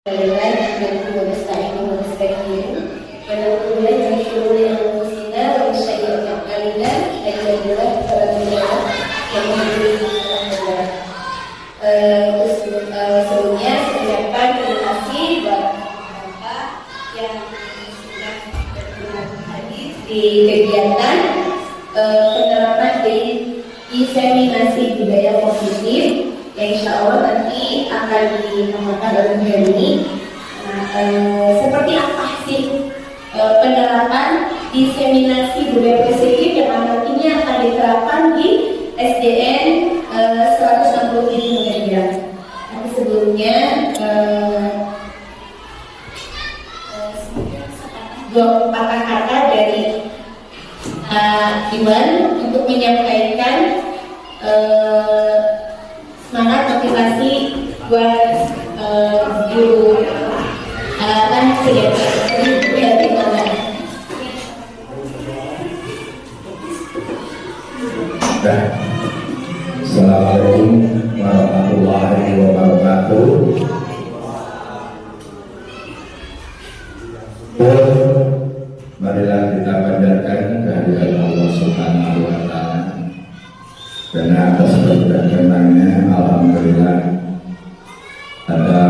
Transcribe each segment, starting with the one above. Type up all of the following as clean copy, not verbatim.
لله نحمده ونستعينه ونستغفره ونعوذ بالله من شرور انفسنا ومن سيئات اعمالنا من يهده الله فلا مضل له ومن يضلل فلا hadi lahu. Sebelumnya saya ucapkan terima kasih buat Bapak yang sudah berkenan hadir di kegiatan penerapan diseminasi budaya positif yang insya Allah nanti akan ditambahkan oleh hari ini. Seperti apa sih penerapan diseminasi budaya positif yang nantinya akan diterapkan di SDN 160 Muhammadiyah. Tapi sebelumnya dua patah kata dari Iwan untuk menyampaikan semangat motivasi buat guru kan Assalamualaikum warahmatullahi wabarakatuh. Marilah kita panjatkan kehadiran Allah Subhanahu wa Ta'ala. Karena atas berkat karenanya alhamdulillah ada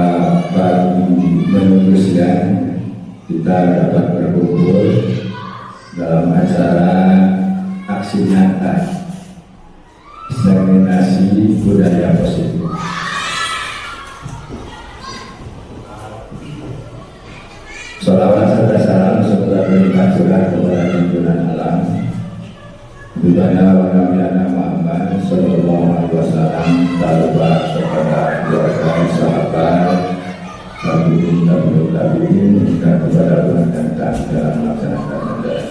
pagi menuju siang kita dapat berkumpul dalam acara aksi nyata diseminasi budaya positif. Salawat serta salam serta berlimpah curah kepada junjungan alam Bidana wa nabiyana Muhammad sallallahu alaihi wasallam, taluba kepada keluarga sahabat tabi'in dan kepada umat dan dalam melaksanakan ibadah.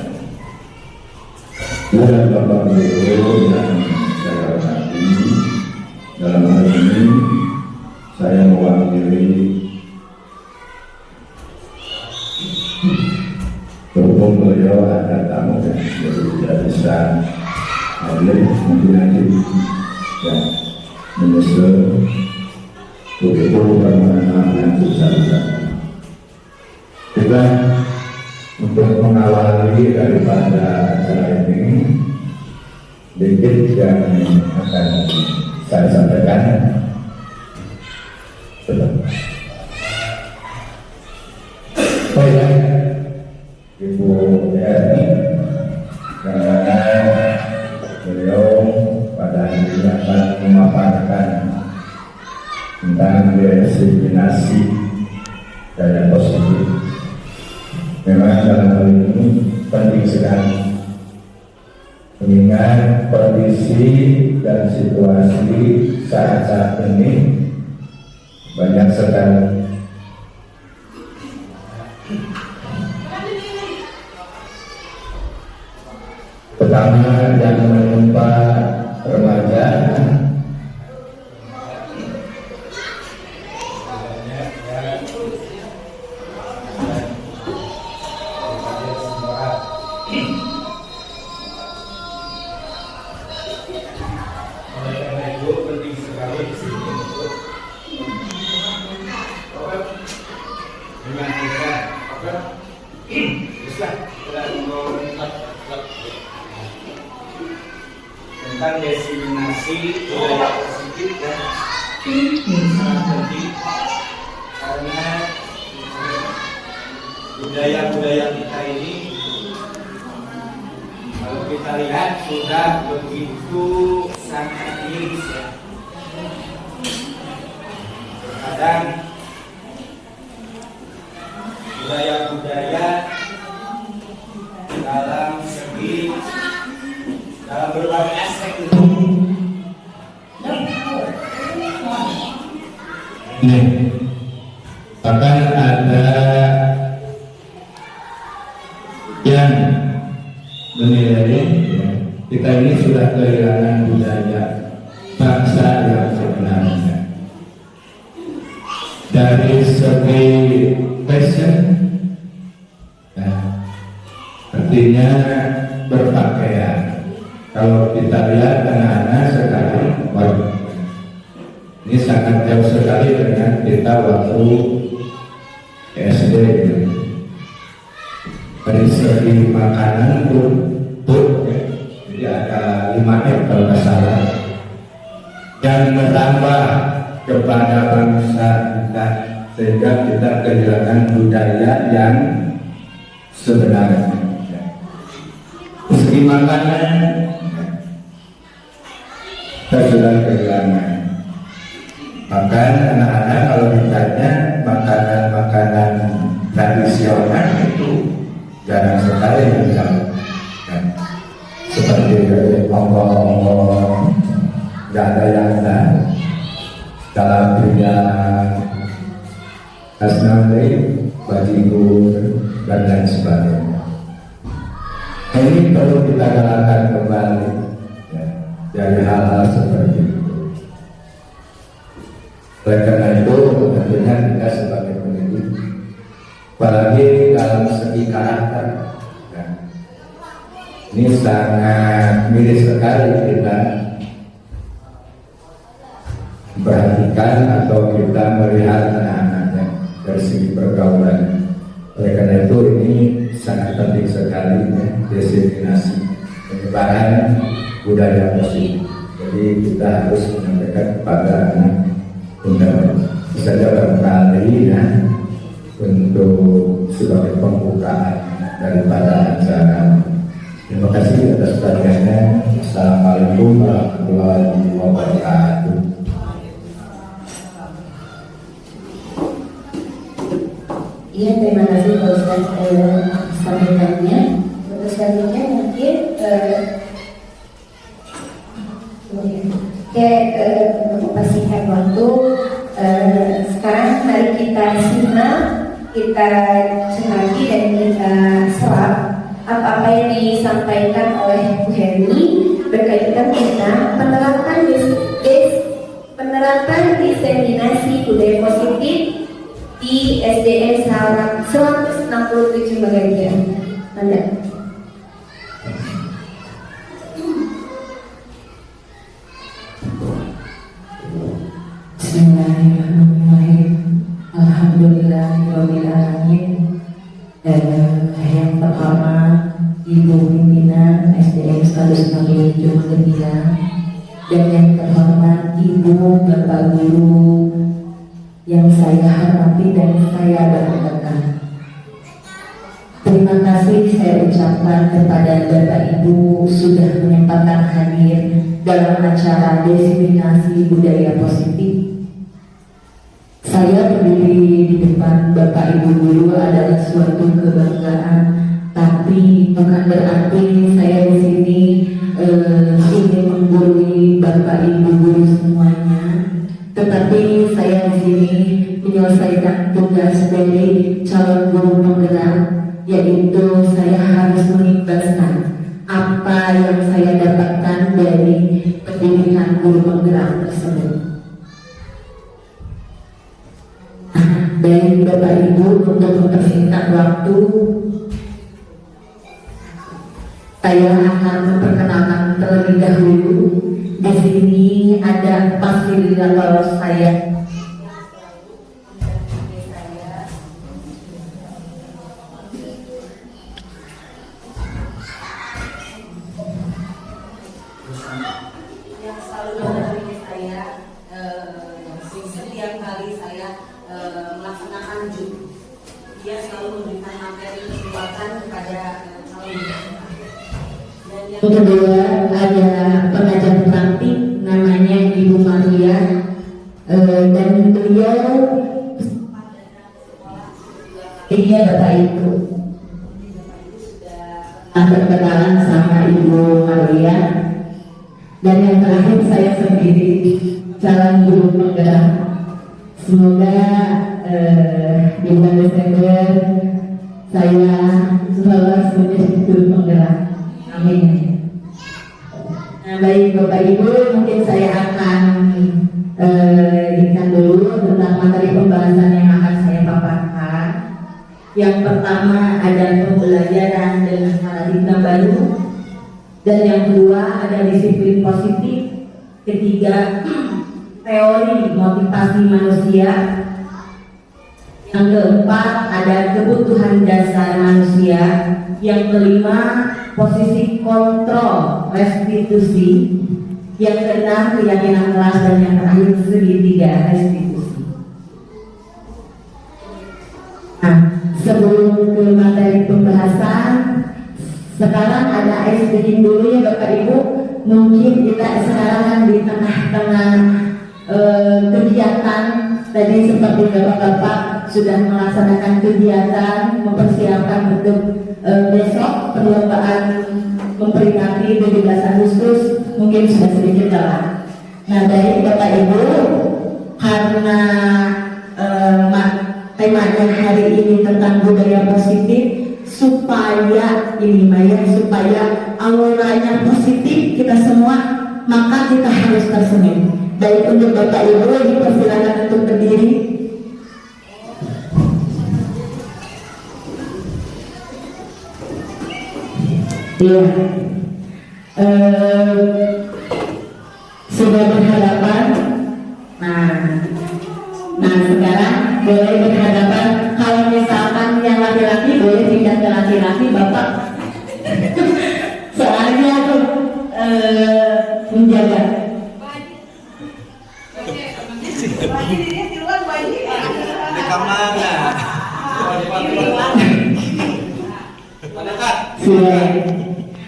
Dan Bapak Guru yang saya hormati, dalam hal ini saya mewakili berhubung beliau ada tamu dan jadi tidak bisa hadir, mungkin nanti ya menyusul begitu permohonan yang besar-besar. Kita untuk mengawali daripada acara ini sedikit yang akan saya sampaikan. Baik, Ibu Erni, karena beliau pada akhirnya akan memaparkan tentang diseminasi daya positif. Memang dalam hal ini penting sekali, mengingat kondisi dan situasi saat ini banyak sekali pertama yang menimpa remaja, tentang diseminasi budaya positif dan sangat penting karena budaya-budaya kita ini kalau kita lihat sudah begitu sangat miris ya. Kadang budaya-budaya dalam segi dalam berbagai aspek itu bahkan ada yang menilai kita ini sudah kehilangan budaya bangsa yang sebenarnya dari segi fashion, artinya berpakaian. Kalau kita lihat anak-anak sekarang, ini sangat jauh sekali dengan kita waktu memberi makanan food ya. Jadi ada 5M kalau nggak salah, dan merambah kepada bangsa kita sehingga kita kehilangan budaya yang sebenarnya. Meski makanan kita sudah kehilangan. Bahkan anak-anak kalau ditanya makanan-makanan tradisional itu jarang sekali yang tahu. Seperti ongkong-ongkong, nggak ada yang tahu. Dalam dunia asnamri, bajigur, dan lain sebagainya. Ini perlu kita galakkan kembali ya, dari hal-hal seperti itu. Oleh karena itu, tentunya kita sebagai pendidik, apalagi dalam segi karakter, ya, ini sangat miris sekali kita perhatikan atau kita melihat anak-anaknya dari segi pergaulan. Oleh karena itu ini sangat penting sekali ya, diseminasi penyebaran budaya positif. Jadi kita harus menyampaikan kepada anak untuk saja barangkali ya, untuk sebagai pembukaan daripada acara. Terima kasih atas perhatiannya. Assalamualaikum warahmatullahi wabarakatuh. Iya, terima kasih Pak Ustadz sampaikannya. Untuk selanjutnya mungkin untuk mempersingkat waktu, sekarang mari kita simak, kita cermati dan kita serap apa yang disampaikan oleh Bu Herni berkaitan tentang penerapan diseminasi budaya positif di SDN 167 Magagia. Anda. Bismillahirrahmanirrahim. Alhamdulillahirabbil alamin. Yang pertama, Ibu Pimpinan SDN 167 Magagia, dan yang terhormat Ibu Bapak Guru yang saya hormati dan saya banggakan. Terima kasih saya ucapkan kepada Bapak Ibu sudah menyempatkan hadir dalam acara diseminasi budaya positif. Saya berdiri di depan Bapak Ibu Guru adalah suatu kebanggaan, tapi bukan berarti saya di sini ingin menggurui Bapak Ibu Guru semuanya. Tetapi saya di sini menyelesaikan tugas dari calon guru penggerak, yaitu saya harus mengimbaskan apa yang saya dapatkan dari pendidikan guru penggerak tersebut. Baik Bapak Ibu, untuk mempersingkat waktu, saya akan memperkenalkan terlebih dahulu. Di sini ada fasilitator saya. Yang selalu mendampingi saya setiap kali saya melaksanakan JUP. Dia selalu memberikan materi kesempatan kepada calon. Yang kedua ada pengajar praktik namanya Ibu Maria, dan beliau dia Bapak Ibu sudah berkenalan sama Ibu Maria. Dan yang terakhir saya sendiri calon guru penggerak. Semoga di bulan Desember saya lolos menjadi guru penggerak. Amin. Nah, baik Bapak Ibu, mungkin saya akan izinkan dulu tentang materi pembahasan yang akan saya paparkan. Yang pertama ada pembelajaran dengan paradigma baru, dan yang kedua ada disiplin positif, ketiga teori motivasi manusia, Yang keempat ada kebutuhan dasar manusia. Yang kelima posisi kontrol restitusi. Yang keenam keyakinan kelas, dan yang terakhir segitiga restitusi. Nah, sebelum ke materi pembahasan, sekarang ada ice breaking dulu ya Bapak Ibu. Mungkin kita sekarang kan di tengah-tengah kegiatan. Tadi seperti Bapak-Bapak sudah melaksanakan kegiatan mempersiapkan untuk besok perlombaan memperingati 17 Agustus, mungkin sudah sedikit jalan. Nah, dari Bapak Ibu, karena temanya hari ini tentang budaya positif, supaya ini Maya, supaya auranya positif kita semua, maka kita harus tersenyum. Baik, untuk Bapak Ibu dipersilakan untuk berdiri. Ya, sudah berhadapan. Nah sekarang boleh berhadapan. Kalau misalkan yang laki-laki boleh pindah ke laki-laki, Bapak. Soalnya aku menjaga.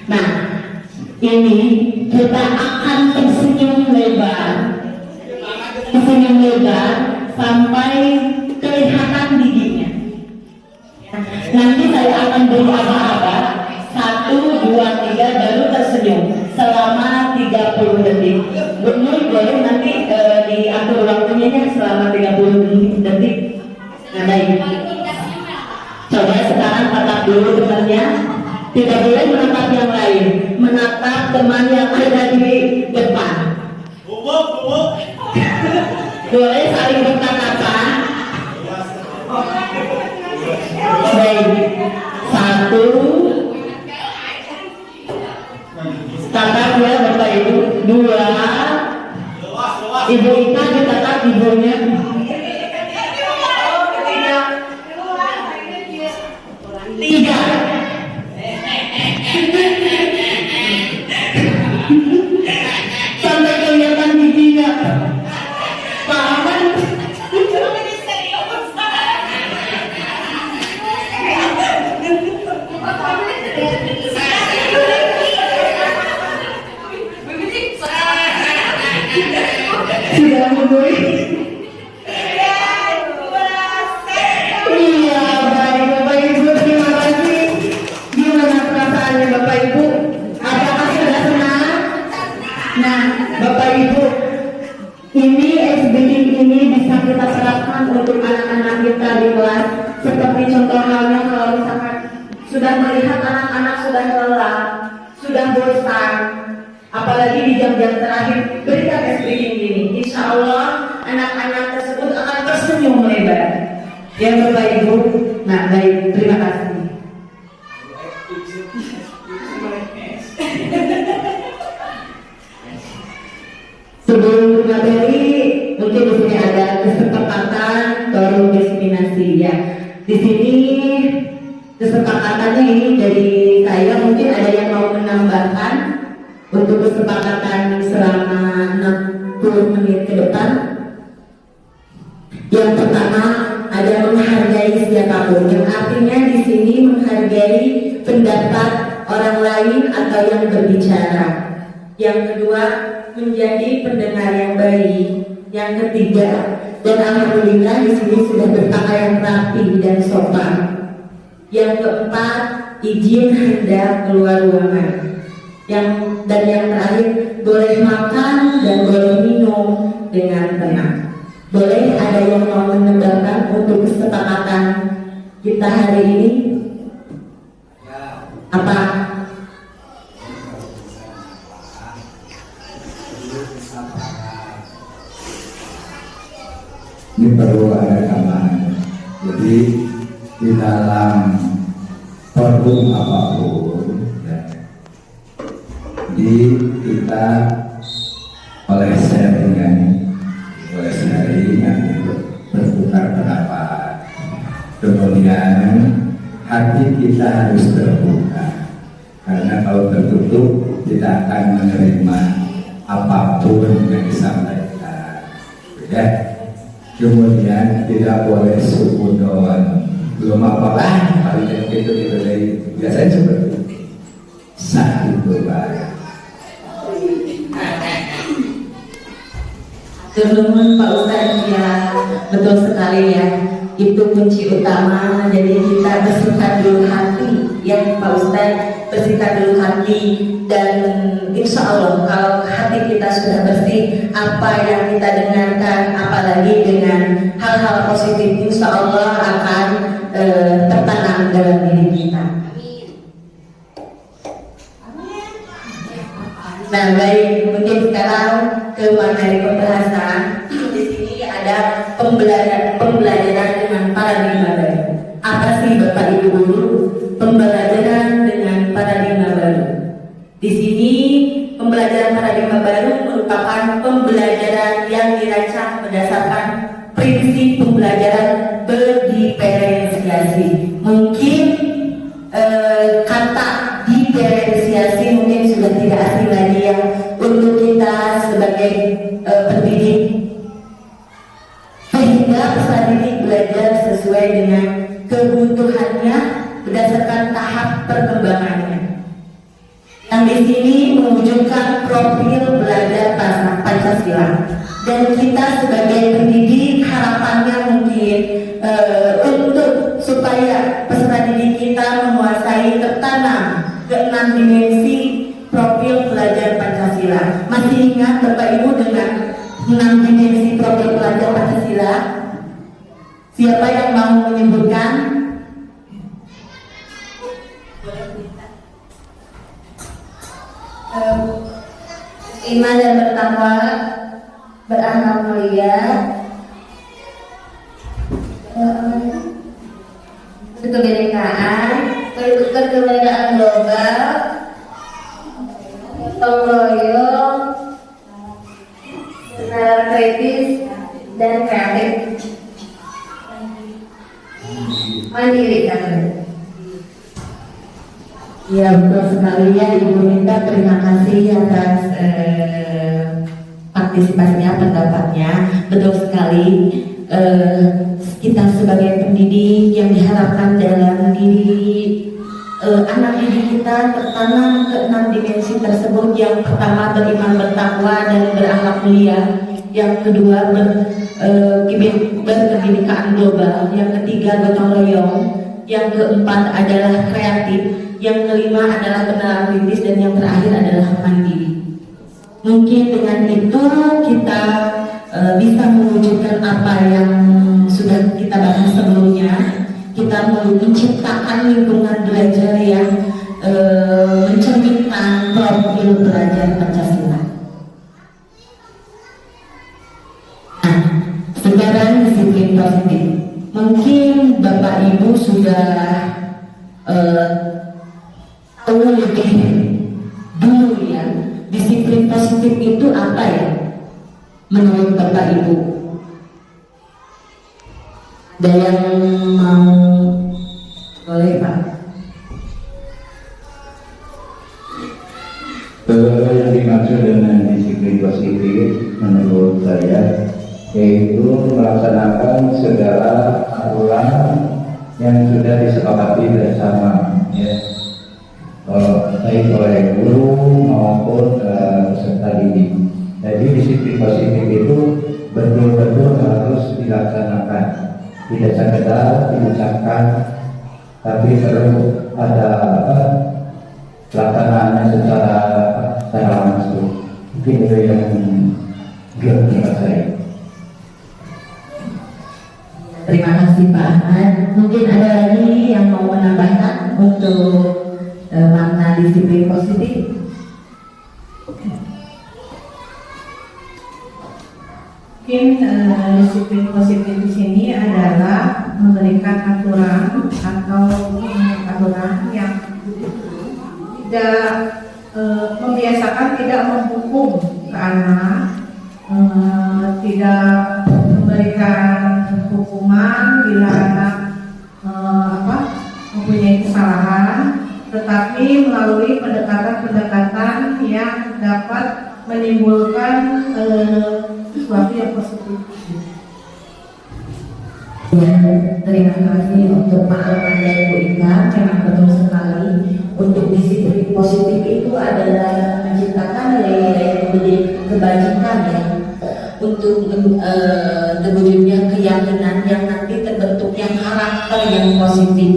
Nah, ini kita akan tersenyum lebar sampai kelihatan giginya. Nanti saya akan beri aba-aba 1, 2, 3 baru tersenyum selama 30 detik. Benar, boleh nanti diatur waktunya ya, selama 30 detik. Nah, baik. Coba sekarang tatap dulu temannya. Tidak boleh menatap yang lain, menatap teman yang ada di depan. Boleh saling bertatapan. Baik, 1, tatap ya Bapak Ibu. 2, Ibu Ika ditatap ibunya. 3, sampai kelihatan giginya. Paman sudah mulai. Iya, baik Bapak Ibu, terima kasih. Gimana perasaannya Bapak Ibu? Apakah sudah senang? Nah, Bapak Ibu, ini SBD ini bisa kita terapkan untuk anak-anak kita di kelas. Seperti contoh halnya kalau misalkan sudah melihat anak-anak sudah lelah, sudah bosan, apalagi di jam-jam terakhir, berikan SBD ini. Insya Allah anak-anak tersebut akan tersenyum lebar. Ya Bapak Ibu. Nah, baik, terima kasih. Sebelum materi, mungkin di sini ada kesepakatan forum diskriminasi ya. Di sini kesepakatannya ini dari saya, mungkin ada yang mau menambahkan untuk kesepakatan selama 60 menit ke depan. Yang pertama ada menghargai siapapun, yang artinya di sini menghargai pendapat orang lain atau yang berbicara. Yang kedua, menjadi pendengar yang baik. Yang ketiga, dan alhamdulillah di sini sudah berpakaian rapi dan sopan. Yang keempat, izin hendak keluar ruangan. Yang terakhir, boleh makan dan boleh minum dengan tenang. Boleh ada yang mau menambahkan untuk kesepakatan kita hari ini? Apa? Ini perlu ada keamanan. Jadi di dalam forum apapun, ya, di kita oleh sharing nanti bertukar pendapat. Kemudian hati kita harus terbuka, karena kalau tertutup tidak akan menerima apapun yang disampaikan. Ya. Kemudian tidak boleh sukudon, belum apa-apa, paling itu dari biasanya seperti itu. Sakit berbahaya. Turun Pak Ustadz, ya betul sekali ya. Itu kunci utama. Jadi kita bersihkan dulu hati, ya Pak Ustadz, bersihkan dulu hati. Dan insya Allah kalau hati kita sudah bersih, apa yang kita dengarkan, apalagi dengan hal-hal positif, insya Allah akan tertanam dalam diri kita. Nah baik, mungkin sekarang ke materi pembahasan. Di sini ada pembelajaran dengan paradigma baru. Apa sih Bapak Ibu Guru pembelajaran dengan paradigma baru? Di sini pembelajaran paradigma baru merupakan pembelajaran yang dirancang berdasarkan prinsip pembelajaran berdiferensiasi. Mungkin kata diferensiasi mungkin sudah tidak asing lagi ya untuk kita sebagai pendidik, sehingga peserta didik belajar sesuai dengan kebutuhannya berdasarkan tahap perkembangannya. Yang di sini mewujudkan profil belajar Pancasila, dan kita sebagai pendidik harapannya mungkin untuk supaya peserta didik kita menguasai tertanam ke-6 dimensi profil belajar Pancasila. Masih ingat Bapak Ibu dengan 6 dimensi profil belajar Pancasila? Siapa yang mau menyebutkan? Iman dan bertakwa, berakhlak mulia, kebinekaan, kekebinekaan global, gotong royong, nalar kritis dan kreatif, mandiri kan? Ya betul sekali ya Ibu Minta, terima kasih atas partisipasinya, pendapatnya. Betul sekali, kita sebagai pendidik yang diharapkan dalam diri anak didik kita tertanam ke-6 dimensi tersebut. Yang pertama beriman, bertakwa dan berakhlak mulia. Yang kedua berkebinekaan global. Yang ketiga gotong royong. Yang keempat adalah kreatif. Yang kelima adalah benar kritis, dan yang terakhir adalah mandiri. Mungkin dengan itu kita bisa mewujudkan apa yang sudah kita bahas sebelumnya. Kita menciptakan lingkungan belajar yang mencerminkan profil belajar Pancasila. Nah, sekarang disiplin positif. Mungkin Bapak Ibu sudah tahu lebih dulu ya, disiplin positif itu apa ya menurut Bapak Ibu? Ada yang mau? Boleh Pak. Yang dimaksud dengan disiplin positif menurut saya yaitu melaksanakan segala aturan yang sudah disepakati bersama, ya, baik oleh guru maupun peserta didik. Jadi disiplin positif itu betul-betul harus dilaksanakan, tidak sekedar diucapkan, tapi perlu ada pelaksanaannya secara langsung. Mungkin itu yang menurut saya. Terima kasih Pak Ahmad. Mungkin ada lagi yang mau menambahkan untuk makna disiplin positif? Mungkin disiplin positif di sini adalah memberikan aturan atau aturan yang tidak membiasakan tidak menghukum ke anak, tidak memberikan hukuman bila anak tetapi melalui pendekatan-pendekatan yang dapat menimbulkan sesuatu yang positif. Ya, terima kasih untuk Pak Arman dan Bu Ika. Memang betul sekali, untuk disiplin positif itu adalah menciptakan nilai-nilai kebajikan ya, untuk terwujudnya keyakinan yang nanti terbentuknya karakter yang positif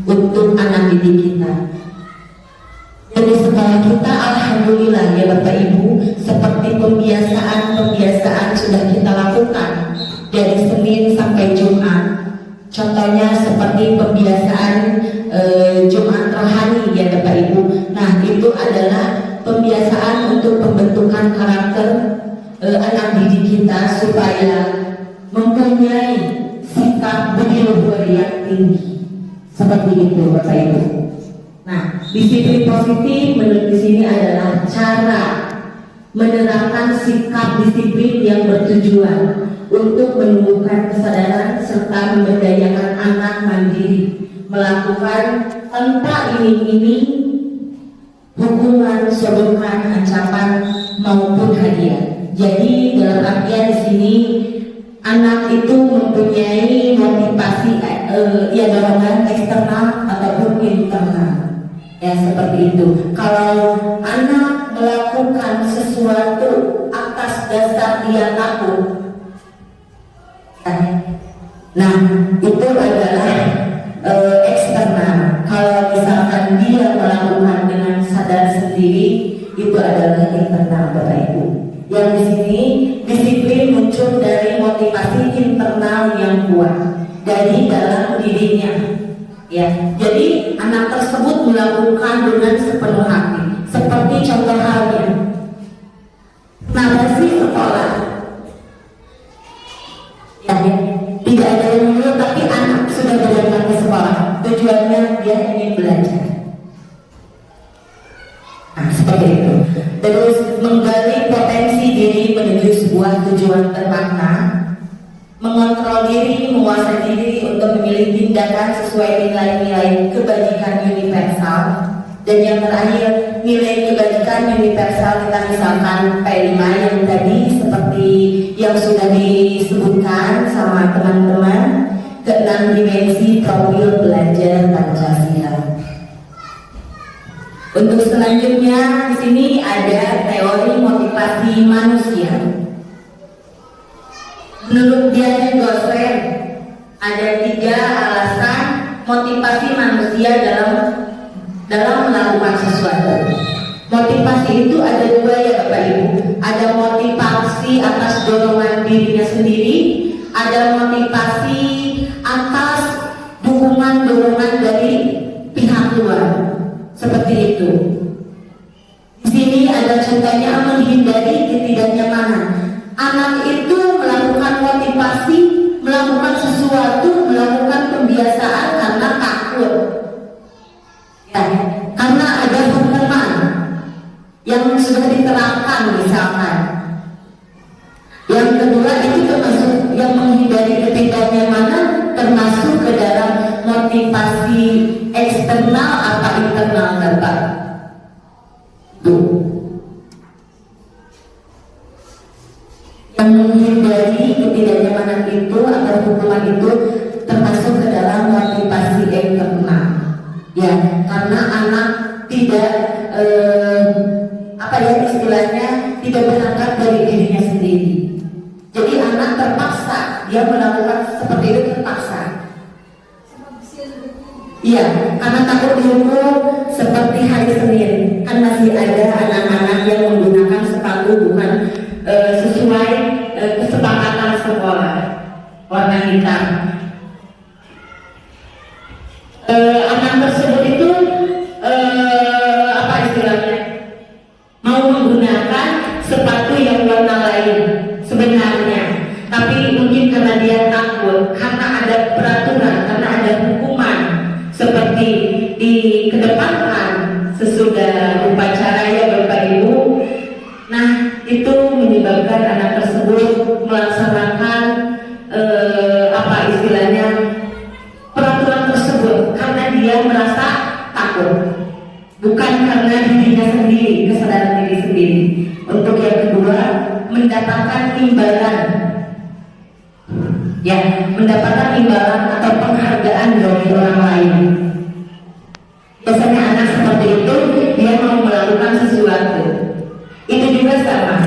untuk anak didik kita. Jadi sekolah kita alhamdulillah ya Bapak Ibu, seperti pembiasaan sudah kita lakukan dari Senin sampai Jumat. Contohnya seperti pembiasaan Jumat rohani ya Bapak Ibu. Nah, itu adalah pembiasaan untuk pembentukan karakter anak didik kita supaya mempunyai sikap budi luhur yang tinggi. Seperti itu Bapak Ibu. Nah, disiplin positif menurut di sini adalah cara menerapkan sikap disiplin yang bertujuan untuk menumbuhkan kesadaran serta memberdayakan anak mandiri, melakukan tanpa iming-iming hukuman, sodokan, ancaman maupun hadiah. Jadi dalam artian di sini anak itu mempunyai motivasi ya dorongan eksternal ataupun internal. Ya seperti itu. Kalau anak melakukan sesuatu atas dasar dia takut, nah itu adalah eksternal. Kalau misalkan dia melakukan dengan sadar sendiri, itu adalah internal Bapak Ibu. Yang di sini disiplin muncul dari motivasi internal yang kuat dari dalam dirinya. Ya, jadi anak tersebut melakukan dengan sepenuh hati. Seperti contoh halnya, narasi sekolah. Ya, tidak ada yang menyuruh, tapi anak sudah berangkat ke sekolah. Tujuannya dia ingin belajar. Nah, seperti itu. Terus menggali potensi diri menuju sebuah tujuan termakna, mengontrol diri, menguasai diri untuk memilih tindakan sesuai nilai-nilai kebajikan universal. Dan yang terakhir, nilai kebajikan universal kita misalkan P5 yang tadi seperti yang sudah disebutkan sama teman-teman, ke-6 dimensi profil belajar Pancasila. Untuk selanjutnya di sini ada teori motivasi manusia. Menurut Dian Gosling, ada 3 alasan motivasi manusia dalam melakukan sesuatu. Motivasi itu ada 2 ya Bapak Ibu. Ada motivasi atas dorongan dirinya sendiri, ada motivasi atas dukungan dorongan dari pihak luar. Seperti itu. Di sini ada contohnya menghindari ketidaknyamanan. Anak itu melakukan motivasi, melakukan sesuatu, melakukan pembiasaan karena takut. Ya, karena ada hukuman yang sudah diterapkan misalkan. Yang kedua itu termasuk yang menghindari ketidaknyamanan, termasuk ke dalam motivasi eksternal atau internal Bapak. Tuh. Yang menghindari ketidaknyamanan itu atau hukuman itu termasuk ke dalam motivasi internal. Ya, karena anak tidak istilahnya tidak berangkat dari dirinya sendiri. Jadi anak terpaksa, dia melakukan seperti itu terpaksa. Iya, karena takut dihukum seperti hari Senin. Kan masih ada anak-anak yang menggunakan sepatu bukan sesuai kesepakatan sekolah, warna hitam. Anak tersebut itu mau menggunakan sepatu yang warna lain sebenarnya, tapi mungkin karena dia takut, karena ada peraturan, karena ada hukuman seperti dikedepankan sesudah upacara ya Bapak Ibu. Nah, itu menyebabkan anak tersebut melaksanakan peraturan tersebut karena dia merasa takut. karena dirinya sendiri, kesadaran diri sendiri. Untuk yang kedua, mendapatkan imbalan, ya, mendapatkan imbalan atau penghargaan dari orang lain. Biasanya anak seperti itu, dia mau melakukan sesuatu, itu juga sama,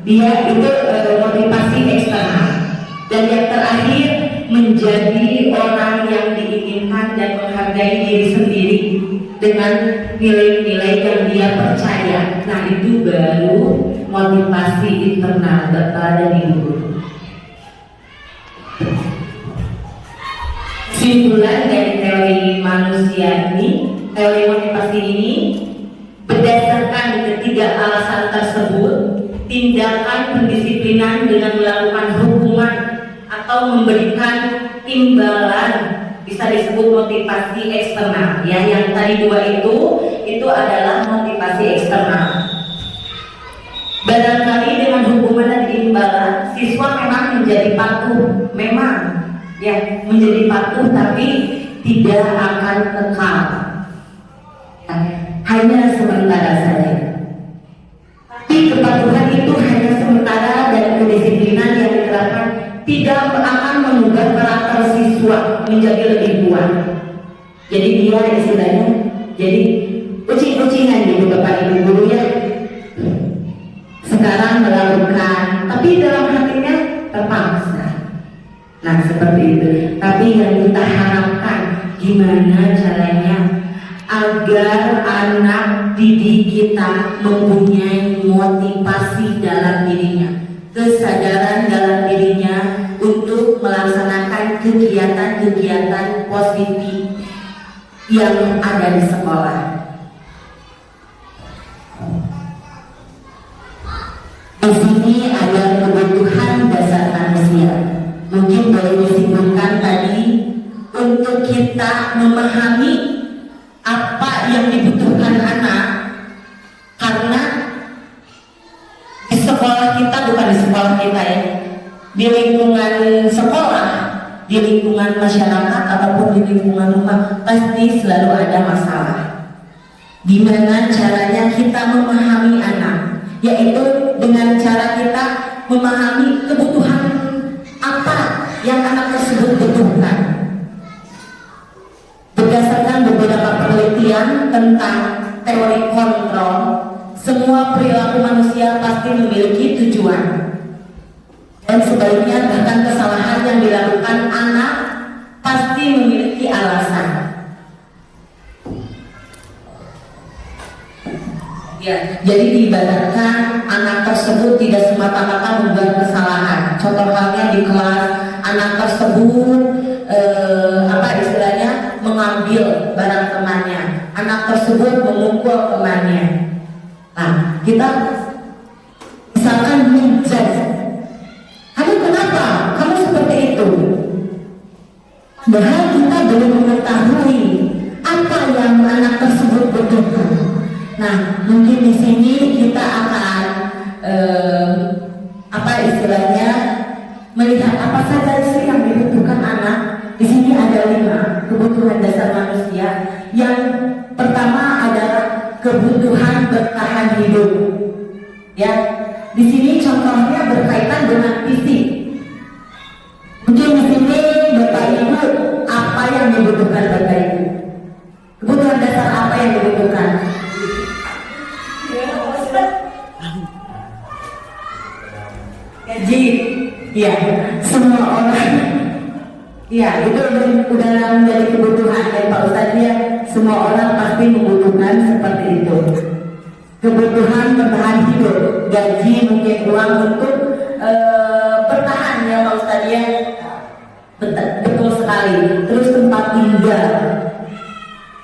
dia itu motivasi eksternal. Dan yang terakhir, menjadi orang yang diinginkan dan menghargai diri sendiri dengan nilai-nilai yang dia percaya. Nah, itu baru motivasi internal Bapak dan Ibu. Kesimpulan dari teori manusia ini, teori motivasi ini, berdasarkan ketiga alasan tersebut, tindakan pendisiplinan dengan melakukan hukuman atau memberikan imbalan bisa disebut motivasi eksternal. Ya, yang tadi dua itu adalah motivasi eksternal. Barangkali dengan hukuman dan imbalan, siswa memang menjadi patuh, memang ya menjadi patuh, tapi tidak akan kekal. Hanya sementara saja. Tapi kepatuhan itu hanya sementara dan kedisiplinan yang diterapkan tidak akan mengubah karakter siswa menjadi lebih kuat. Jadi dia istilahnya jadi kucing-kucingan gitu Bapak Ibu guru ya. Sekarang melakukan, tapi dalam hatinya terpaksa. Nah seperti itu. Tapi yang kita harapkan gimana caranya agar anak didik kita mempunyai motivasi dalam dirinya, kesadaran dalam dirinya untuk melaksanakan kegiatan-kegiatan positif yang ada di sekolah. Di sini ada kebutuhan dasar manusia. Mungkin boleh disimpulkan tadi untuk kita memahami apa yang dibutuhkan anak, karena di sekolah kita, bukan di sekolah kita ya, di lingkungan sekolah, di lingkungan masyarakat ataupun di lingkungan rumah pasti selalu ada masalah. Gimana caranya kita memahami anak, yaitu dengan cara kita memahami kebutuhan apa yang anak tersebut butuhkan. Berdasarkan beberapa penelitian tentang teori kontrol, semua perilaku manusia pasti memiliki tujuan. Dan sebaliknya bahkan kesalahan yang dilakukan anak pasti memiliki alasan. Ya, jadi diibaratkan anak tersebut tidak semata-mata membuat kesalahan. Contoh halnya di kelas, anak tersebut istilahnya mengambil barang temannya, anak tersebut memukul temannya. Nah, kita misalkan menjudge, kamu kenapa kamu seperti itu? Padahal kita belum mengetahui apa yang anak tersebut butuhkan. Nah, mungkin di sini kita akan melihat apa saja sih yang dibutuhkan anak. Di sini ada 5 kebutuhan dasar manusia. Yang pertama adalah kebutuhan bertahan hidup. Ya, di sini contohnya berkaitan dengan fisik. Mungkin di sini Bapak Ibu, apa yang dibutuhkan Bapak Ibu? Kebutuhan dasar apa yang dibutuhkan? Gaji, ya, semua orang, ya itu udah menjadi kebutuhan ya Pak Ustadz ya. Semua orang pasti membutuhkan seperti itu. Kebutuhan bertahan hidup, gaji, mungkin uang untuk bertahan ya Pak Ustadz ya. Betul sekali. Terus tempat tinggal,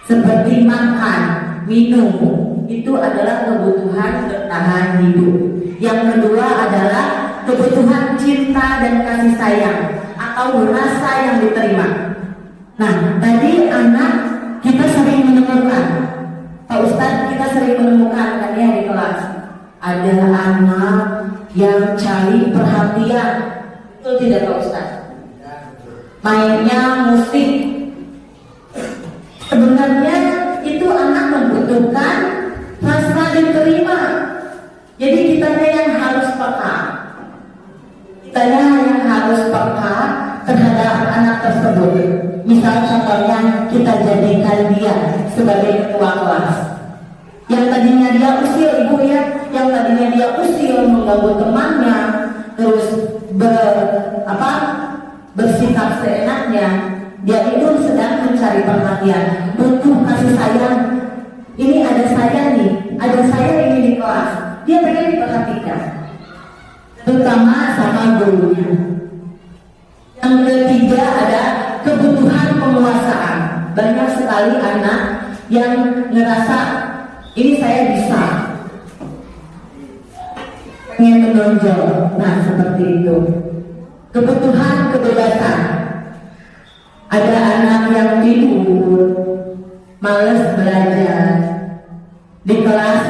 seperti makan, minum, itu adalah kebutuhan bertahan hidup. Yang kedua adalah kebutuhan cinta dan kasih sayang atau rasa yang diterima. Nah, tadi anak kita sering menemukan, Pak Ustadz, kita sering menemukan kan ya di kelas, ada anak yang cari perhatian. Itu tidak Pak Ustadz? Mainnya musik. Sebenarnya itu anak membutuhkan terima. Jadi kitanya yang harus peka. Kitanya yang harus peka terhadap anak tersebut. Misal contohnya kita jadikan dia sebagai ketua kelas. Yang tadinya dia usil ibu ya, yang tadinya dia usil mengganggu temannya, terus bersikap seenaknya, dia itu sedang mencari perhatian, butuh kasih sayang. Ini ada saya nih, ada saya ini di kelas. Dia pengen diperhatikan, terutama sama gurunya. Yang ketiga ada kebutuhan penguasaan. Banyak sekali anak yang ngerasa ini saya bisa, pengen menonjol. Nah seperti itu. Kebutuhan kebebasan. Ada anak yang tidur, males belajar di kelas,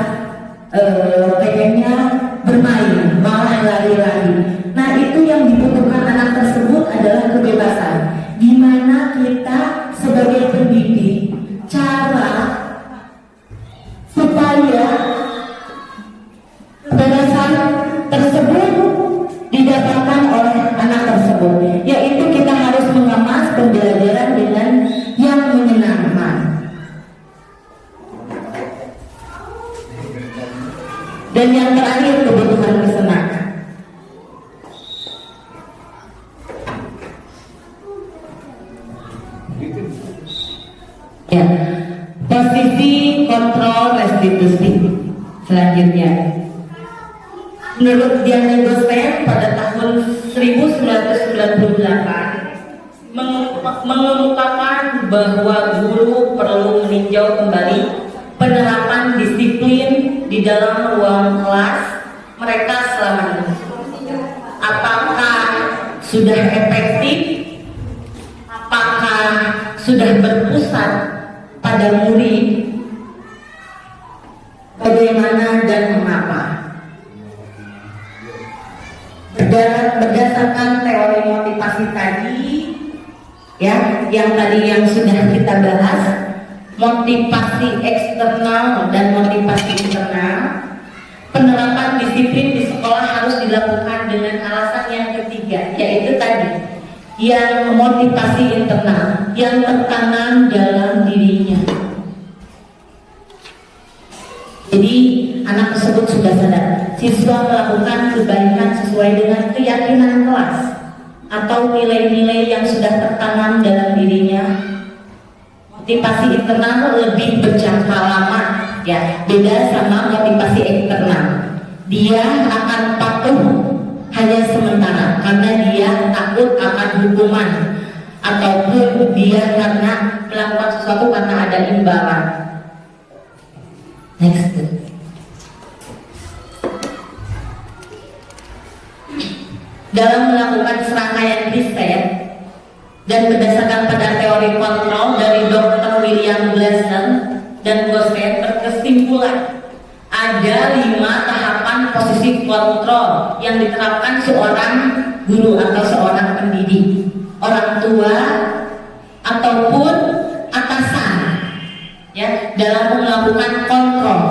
pengennya bermain, malah lari-lari. Nah itu yang dibutuhkan anak tersebut adalah kebebasan. Dimana kita sebagai pendidik, cara supaya kebebasan tersebut didapatkan oleh anak tersebut, yaitu kita harus mengemas pembelajaran dengan yang menyenangkan. Dan yang terakhir kebutuhan kesenangan. Ya, posisi kontrol restitusi. Selanjutnya, menurut Dian Gosen pada tahun 1998 mengemukakan bahwa guru perlu meninjau kembali penerapan disiplin di dalam ruang kelas mereka selama ini. Apakah sudah efektif? Apakah sudah berpusat pada murid? Bagaimana dan mengapa? Berdasarkan teori motivasi tadi, ya, yang sudah kita bahas, motivasi eksternal dan motivasi internal. Penerapan disiplin di sekolah harus dilakukan dengan alasan yang ketiga, yaitu tadi yang motivasi internal yang tertanam dalam dirinya. Jadi anak tersebut sudah sadar, siswa melakukan kebaikan sesuai dengan keyakinan kelas atau nilai-nilai yang sudah tertanam dalam dirinya. Motivasi internal lebih berjangka lama, ya, beda sama motivasi eksternal. Dia akan patuh hanya sementara karena dia takut akan hukuman, ataupun dia karena melakukan sesuatu karena ada imbalan. Next. Dalam melakukan serangkaian riset dan berdasarkan pada teori kontrol dari Dr. William Glasser dan Gosen, berkesimpulan ada 5 tahapan posisi kontrol yang diterapkan seorang guru atau seorang pendidik, orang tua ataupun atasan, ya, dalam melakukan kontrol.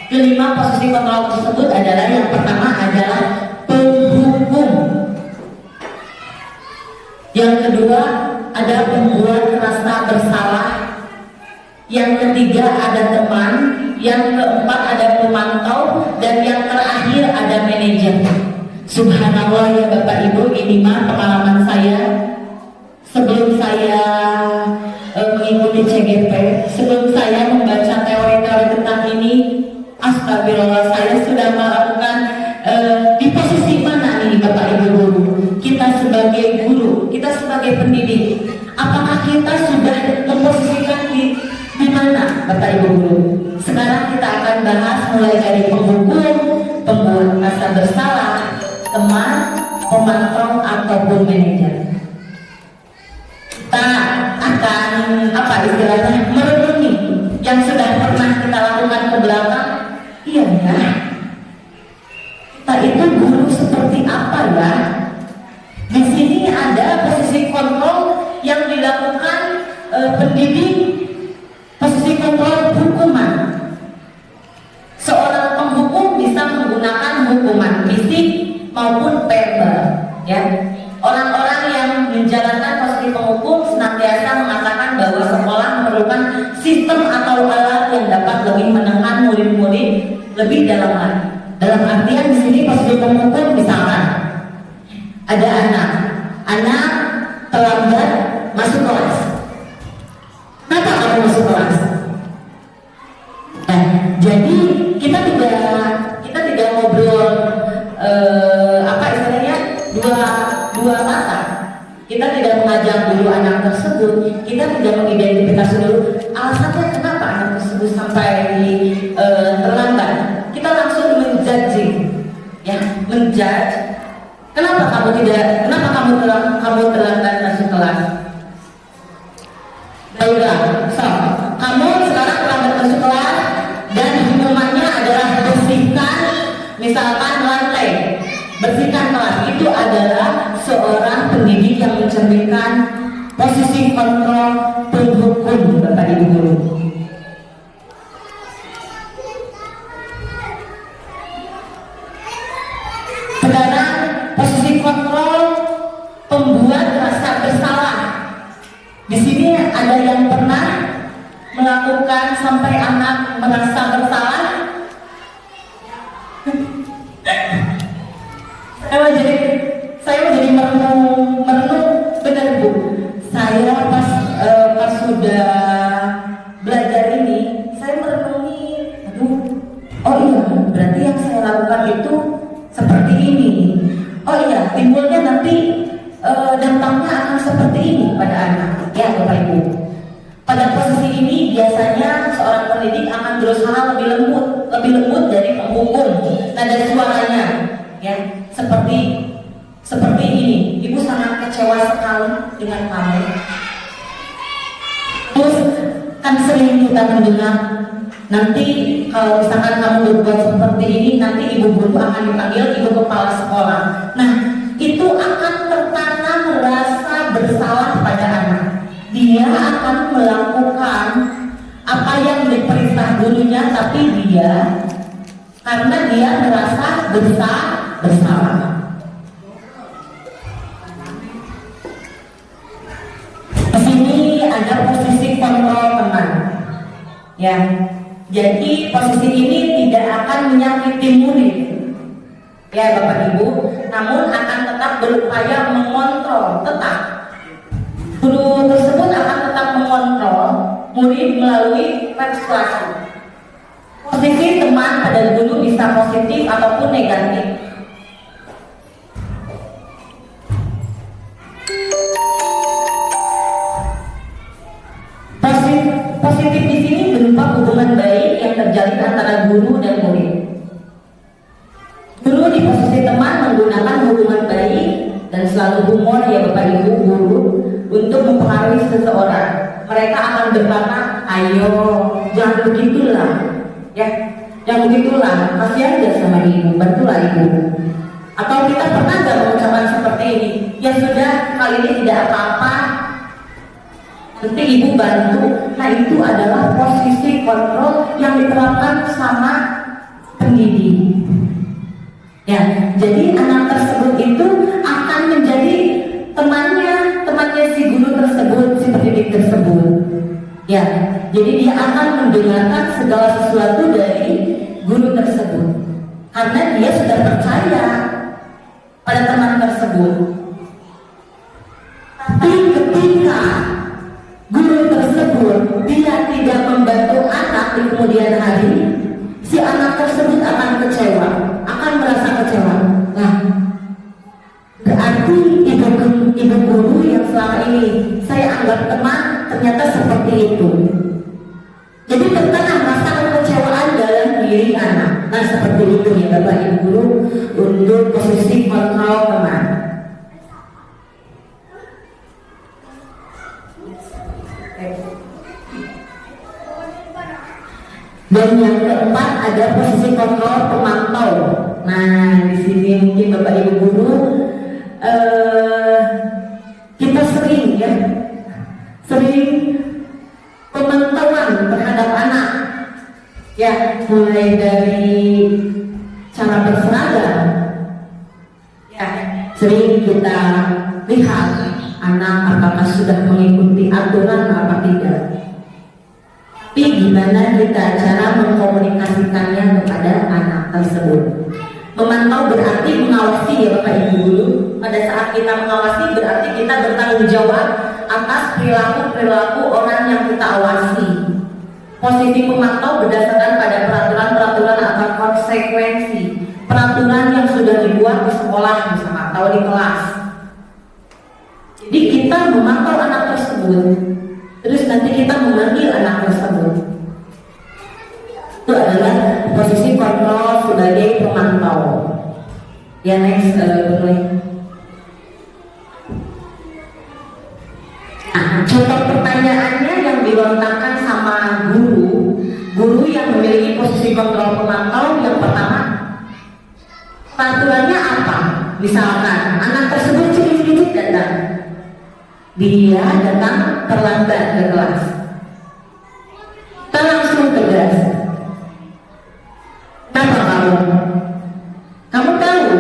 Kelima posisi kontrol tersebut adalah, yang pertama adalah penghukum, yang kedua ada pembuat rasa bersalah, yang ketiga ada teman, yang keempat ada pemantau, dan yang terakhir ada manajer. Subhanallah ya Bapak Ibu, ini mah pengalaman saya sebelum saya mengikuti CGP, sebelum saya membaca teori-teori tentang ini. Astagfirullah, saya sudah melakukan di posisi mana nih Bapak Ibu guru? Kita sebagai guru, kita sebagai pendidik, apakah kita sudah memposisikan di mana Bapak Ibu guru? Sekarang kita akan bahas mulai dari penghukum, pembuat rasa bersalah, teman, pemantau ataupun manajer. Kita akan merenungi yang sudah pernah kita lakukan ke belakang. Iya ya, kita itu guru seperti apa ya? Di sini ada posisi kontrol yang dilakukan pendidik, posisi kontrol hukuman. Seorang maupun verbal. Ya, orang-orang yang menjalankan posisi penghukum senantiasa mengatakan bahwa sekolah memerlukan sistem atau alat yang dapat lebih menekan murid-murid lebih dalam lagi. Dalam artian di sini posisi penghukum misalkan ada anak terlambat masuk kelas. Kenapa kamu masuk kelas? Nah, jadi kita tidak ngobrol apa istilahnya dua mata. Kita tidak mengajak dulu anak tersebut, kita tidak mengidentifikasi dulu alasannya kenapa anak tersebut sampai terlambat. Kita langsung menjudge, ya, menjudge. Kenapa kamu terlambat masuk kelas? Baiklah, so, kamu sekarang terlambat masuk kelas dan hukumannya adalah bersihkan, misalkan lantai, bersihkan kelas. Itu adalah seorang pendidik yang mencerminkan posisi kontrol penghukum, Bapak Ibu guru. Sekarang posisi kontrol pembuat rasa bersalah. Di sini ada yang pernah melakukan sampai anak merasa bersalah? Saya jadi merenung, benar Bu. Saya pas sudah belajar ini, saya merenungi, oh iya, berarti yang saya lakukan itu seperti ini. Oh iya, timbulnya nanti dampaknya akan seperti ini pada anak, ya Bapak Ibu. Pada posisi ini biasanya seorang pendidik akan berusaha lebih lembut dari penghukum. Nada suaranya, ya, seperti ini. Ibu sangat kecewa sekali dengan kamu. Terus kan sering kita mendengar, nanti kalau misalkan kamu berbuat seperti ini, nanti ibu guru akan dipanggil ibu kepala sekolah. Nah, itu akan tertanam rasa bersalah pada anak. Dia akan melakukan apa yang diperintah gurunya, tapi karena dia merasa bersalah. Di sini ada posisi kontrol teman. Ya, jadi posisi ini tidak akan menyakiti murid, ya Bapak Ibu, namun akan tetap berupaya mengontrol. Guru tersebut akan tetap mengontrol murid melalui persuasi. Posisi teman pada guru bisa positif ataupun negatif. Positif di sini berupa hubungan baik yang terjalin antara guru dan murid. Guru di posisi teman menggunakan hubungan baik dan selalu humor, ya Bapak Ibu guru, untuk mempengaruhi seseorang. Mereka akan berkata, ayo jangan begitulah, ya, jangan begitulah, kasihan aja sama ibu, bantulah ibu. Atau kita pernah nggak mengucapkan seperti ini, ya sudah, kali ini tidak apa-apa, nanti ibu bantu. Nah, itu adalah posisi kontrol yang diterapkan sama pendidik. Ya, jadi anak tersebut itu akan menjadi temannya si guru tersebut, si pendidik tersebut. Ya, jadi dia akan mendengarkan segala sesuatu dari guru tersebut karena dia sudah percaya pada teman tersebut. Tapi ketika guru tersebut dia tidak membantu anak di kemudian hari, si anak tersebut akan kecewa, akan merasa kecewa. Nah, berarti ibu guru yang selama ini saya anggap teman ternyata seperti itu. Jadi tertanam rasa kekecewaan dalam diri anak. Nah, seperti itu ya Bapak Ibu guru untuk posisi kontrol teman. Dan yang keempat ada posisi kontrol pemantau. Nah, di sini mungkin Bapak Ibu guru kita sering pemantauan terhadap anak, ya, mulai dari cara berseragam, sering kita lihat anak apakah sudah mengikuti aturan apa tidak. Tapi gimana kita cara mengkomunikasikannya kepada anak tersebut? Memantau berarti mengawasi ya Bapak Ibu Guru. Pada saat kita mengawasi berarti kita bertanggung jawab atas perilaku orang yang kita awasi. Posisi pemantau berdasarkan pada peraturan-peraturan atau konsekuensi peraturan yang sudah dibuat di sekolah misalnya atau di kelas. Jadi kita memantau anak tersebut, terus nanti kita memanggil anak tersebut. Itu adalah posisi kontrol sebagai pemantau. Ya next, boleh. Nah, contoh pertanyaannya yang dilontarkan sama guru yang memiliki posisi kontrol pemantau yang pertama, peraturannya apa? Misalkan anak tersebut sedikit datang, dia datang terlambat ke kelas, kita langsung tegas. Kenapa kamu? Kamu tahu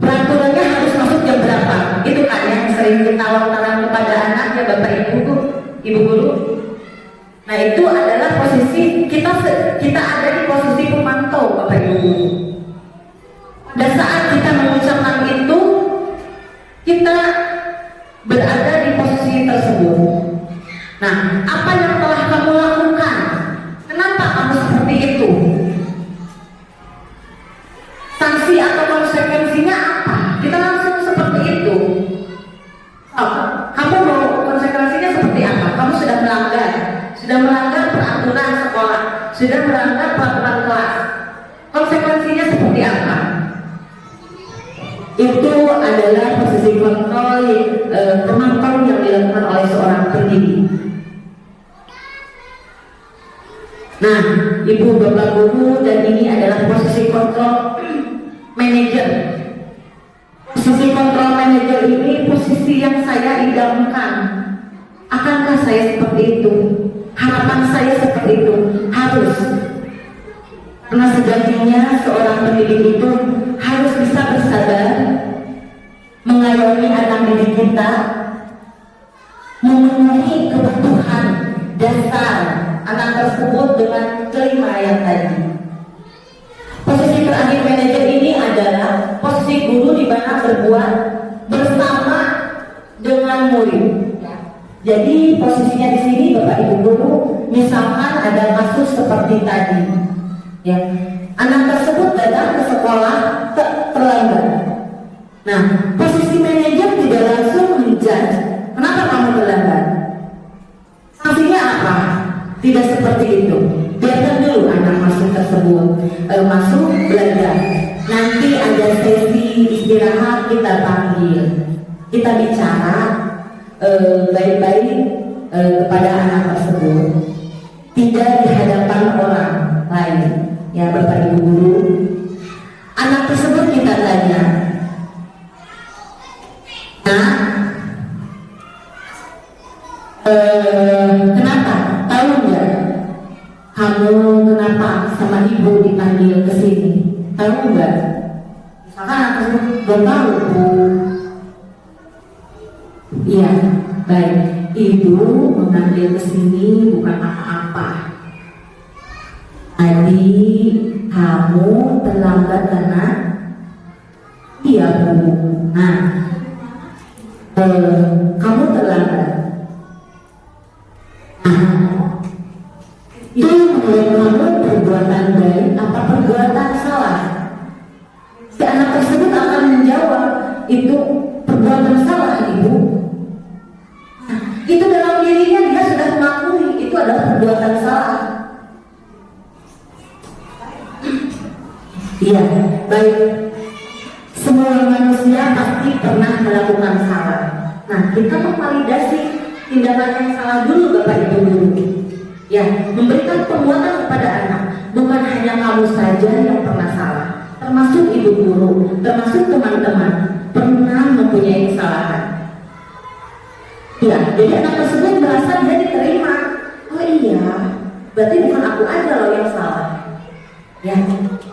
peraturannya harus masuk jam berapa? Itu kan yang sering kita lontarkan kepada anak ya Bapak Ibu Guru. Nah itu adalah posisi kita ada di posisi pemantau Bapak Ibu Guru. Pada saat kita mengucapkan itu, kita berada di posisi tersebut. Nah, apa yang telah kamu lakukan? Kenapa kamu seperti itu? Sanksi atau konsekuensinya apa? Kita langsung seperti itu. Kamu mau konsekuensinya seperti apa? Kamu sudah melanggar peraturan sekolah, sudah melanggar peraturan kelas. Konsekuensinya seperti apa? Itu adalah posisi kontrol pemantau yang dilakukan oleh seorang pendidik. Nah, Ibu Bapak Guru, dan ini adalah posisi kontrol manajer. Posisi kontrol manajer ini posisi yang saya idamkan. Akankah saya seperti itu? Harapan saya seperti itu. Harus. Karena sejatinya seorang pendidik itu harus bisa bersabar, mengayomi anak didik kita, memenuhi kebutuhan dasar anak tersebut dengan kelima yang tadi. Posisi terakhir manajer ini adalah posisi guru di mana berbuat bersama dengan murid. Jadi posisinya di sini Bapak Ibu Guru, misalkan ada kasus seperti tadi, ya, anak tersebut datang ke sekolah terlambat. Nah, posisi manajer tidak langsung menjudge, kenapa kamu terlambat? Sanksinya apa? Tidak seperti itu. Biarkan dulu anak masuk tersebut masuk belajar. Nanti ada sesi istirahat, kita panggil, kita bicara baik-baik kepada anak tersebut, tidak di hadapan orang lain. Ya Bapak Ibu Guru, anak tersebut kita tanya, nah, kenapa? Tahu nggak kamu kenapa sama ibu dipanggil ke sini? Tahu nggak? Misalkan anak tersebut belum tahu, Bu. Iya, baik. Ibu mengambil ke sini bukan apa-apa. Tadi kamu terlambat karena iya Bu. Nah, kamu terlambat. Nah, itu menurut kamu perbuatan baik apa perbuatan salah? Si anak tersebut akan menjawab, itu perbuatan salah Ibu. Nah, itu dalam dirinya dia sudah mengakui itu adalah perbuatan salah. Iya, baik. Semua manusia pasti pernah melakukan salah. Nah, kita memvalidasi tindakan yang salah dulu Bapak Ibu Guru. Ya, memberikan penguatan kepada anak. Bukan hanya kamu saja yang pernah salah, termasuk ibu guru, termasuk teman-teman pernah mempunyai kesalahan. Ya, jadi anak tersebut merasa dia diterima. Oh iya, berarti bukan aku aja loh yang salah. Ya,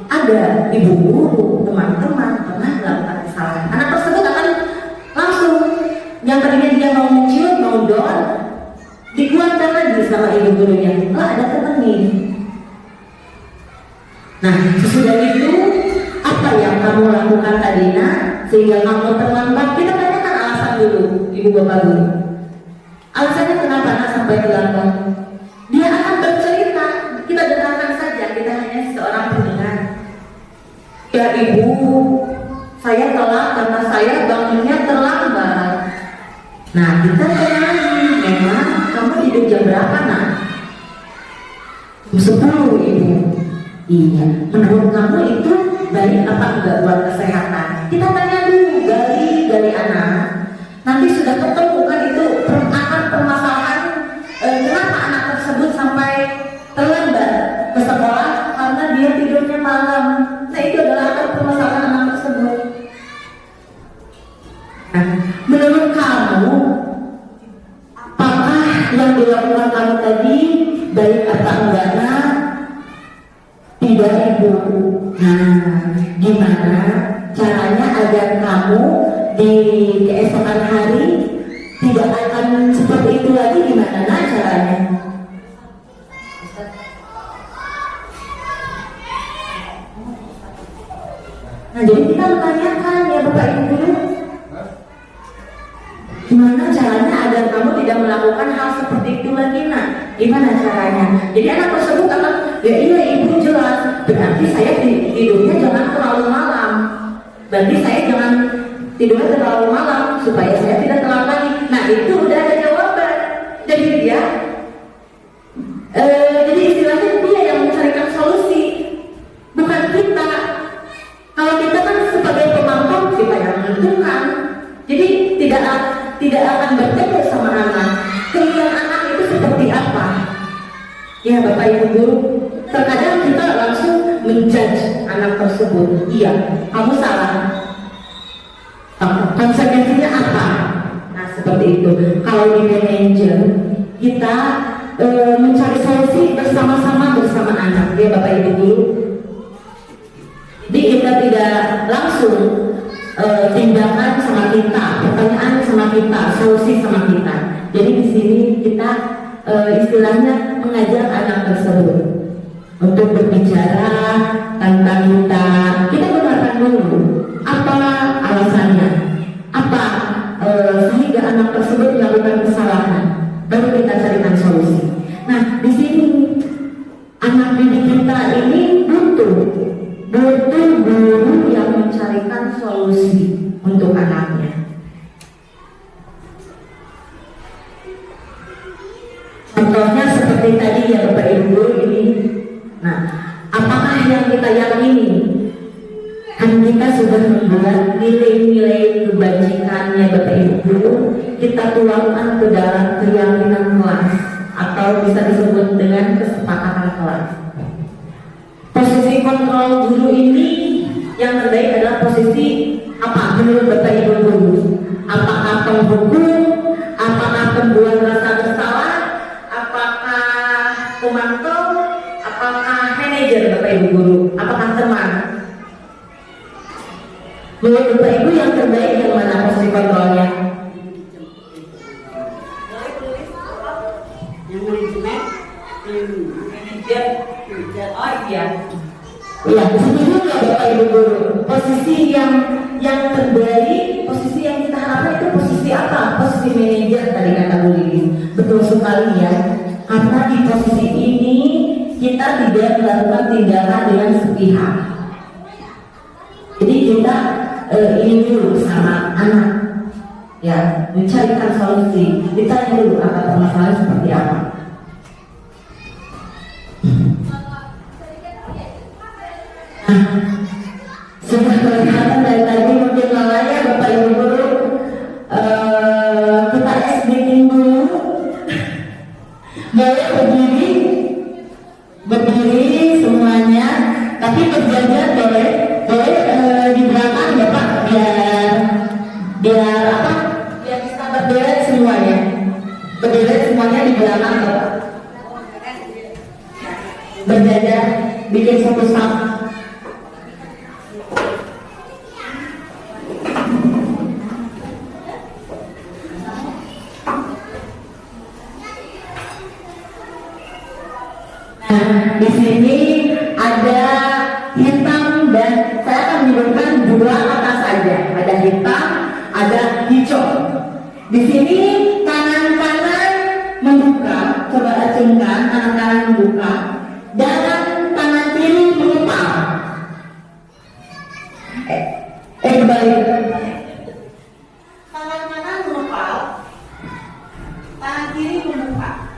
ada ibu guru, teman-teman pernah melakukan kesalahan. Anak tersebut akan bodor, dikuatkan lagi sama ibu gurunya. Oh, ada teman nih. Nah, sesudah itu apa yang kamu lakukan tadi nak sehingga kamu terlambat? Kita tanyakan alasan dulu, ibu bapak guru. Alasannya kenapa nak sampai terlambat? Dia akan bercerita, kita dengarkan saja, kita hanya seorang pendengar. Ya ibu, saya telat karena saya bangunnya terlambat. Nah, kita tanya lagi, memang kamu tidur jam berapa nak? Jam 10 ibu. Iya, menurut kamu itu baik apa enggak buat kesehatan? Kita tanya dulu, gali anak. Nanti sudah ketemu kan itu akan permasalahan kenapa anak tersebut sampai terlambat ke sekolah karena dia tidurnya malam. Nah, itu adalah akar permasalahan anak tersebut. Nah, menurut kamu apakah yang dilakukan kamu tadi baik atau enggak nak? Tidak ibu. Nah, gimana caranya agar kamu di keesokan hari tidak akan seperti itu lagi? Gimana nak caranya? Nah, jadi kita menanyakan ya Bapak Ibu guru, gimana caranya agar kamu tidak melakukan hal seperti itu lagi nak? Gimana caranya? Jadi anak tersebut akan, ya iya ibu jelas, berarti saya tidurnya jangan terlalu malam. Berarti saya jangan tidurnya terlalu malam supaya saya tidak telat lagi. Nah, itu udah ada jawaban. Jadi dia, jadi istilahnya dia yang mencarikan solusi, bukan kita. Kalau kita kan sebagai pemantau, kita yang menentukan. Jadi tidak akan bertemu sama anak. Keinginan anak itu seperti apa? Ya Bapak Ibu guru, terkadang kita langsung menjudge anak tersebut. Iya, kamu salah. Konsekuensinya apa? Nah, seperti itu. Kalau di manajer, kita mencari solusi bersama-sama bersama anak. Ya Bapak Ibu guru. Jadi kita tidak langsung tindakan sama kita, pertanyaan sama kita, solusi sama kita. Jadi di sini kita istilahnya mengajak anak tersebut untuk berbicara tentang kita dengarkan dulu apa alasannya, apa sehingga anak tersebut melakukan kesalahan, baru kita carikan solusi. Nah, di sini anak didik kita ini butuh guru yang mencarikan solusi untuk anaknya. Contohnya seperti tadi ya Bapak Ibu ini. Nah, apakah yang kita yakini? Kan kita sudah membuat nilai-nilai kebajikannya Bapak Ibu, kita tuangkan ke dalam keyakinan kelas atau bisa disebut dengan kesepakatan kelas. Posisi kontrol guru ini yang terbaik adalah posisi apa menurut Bapak Ibu guru? Apakah penghukum? Apakah pembuat rasa bersalah? Apakah pemantau? Apakah manajer Bapak Ibu guru? Apakah teman? Menurut Bapak Ibu yang terbaik yang mana posisi kontrolnya? Yang manajemen, manajer. Oh iya. Ya, setuju nggak Bapak Ibu guru? Posisi yang terbaik, posisi yang kita harapkan itu posisi apa? Posisi manajer tadi kata Bu Lilis. Betul sekali ya. Karena di posisi ini kita tidak melakukan tindakan dengan sepihak. Jadi kita ini dulu sama anak, ya mencarikan solusi. Kita dulu akan permasalahan seperti apa. Sudah kelihatan dari tadi mungkin lalanya Bapak Ibu guru, kita meeting dulu. Boleh berdiri semuanya, tapi berjajar boleh di belakang Bapak biar apa? Biar bisa berderet semuanya, di belakang Bapak. Berjajar, bikin satu saf. Nah, di sini ada hitam dan saya akan menyebutkan dua kata saja. Ada hitam, ada hijau. Di sini tangan kanan membuka, coba acungkan tangan kanan membuka, dan tangan kiri mengepal. Kembali. Tangan kanan mengepal, tangan kiri membuka.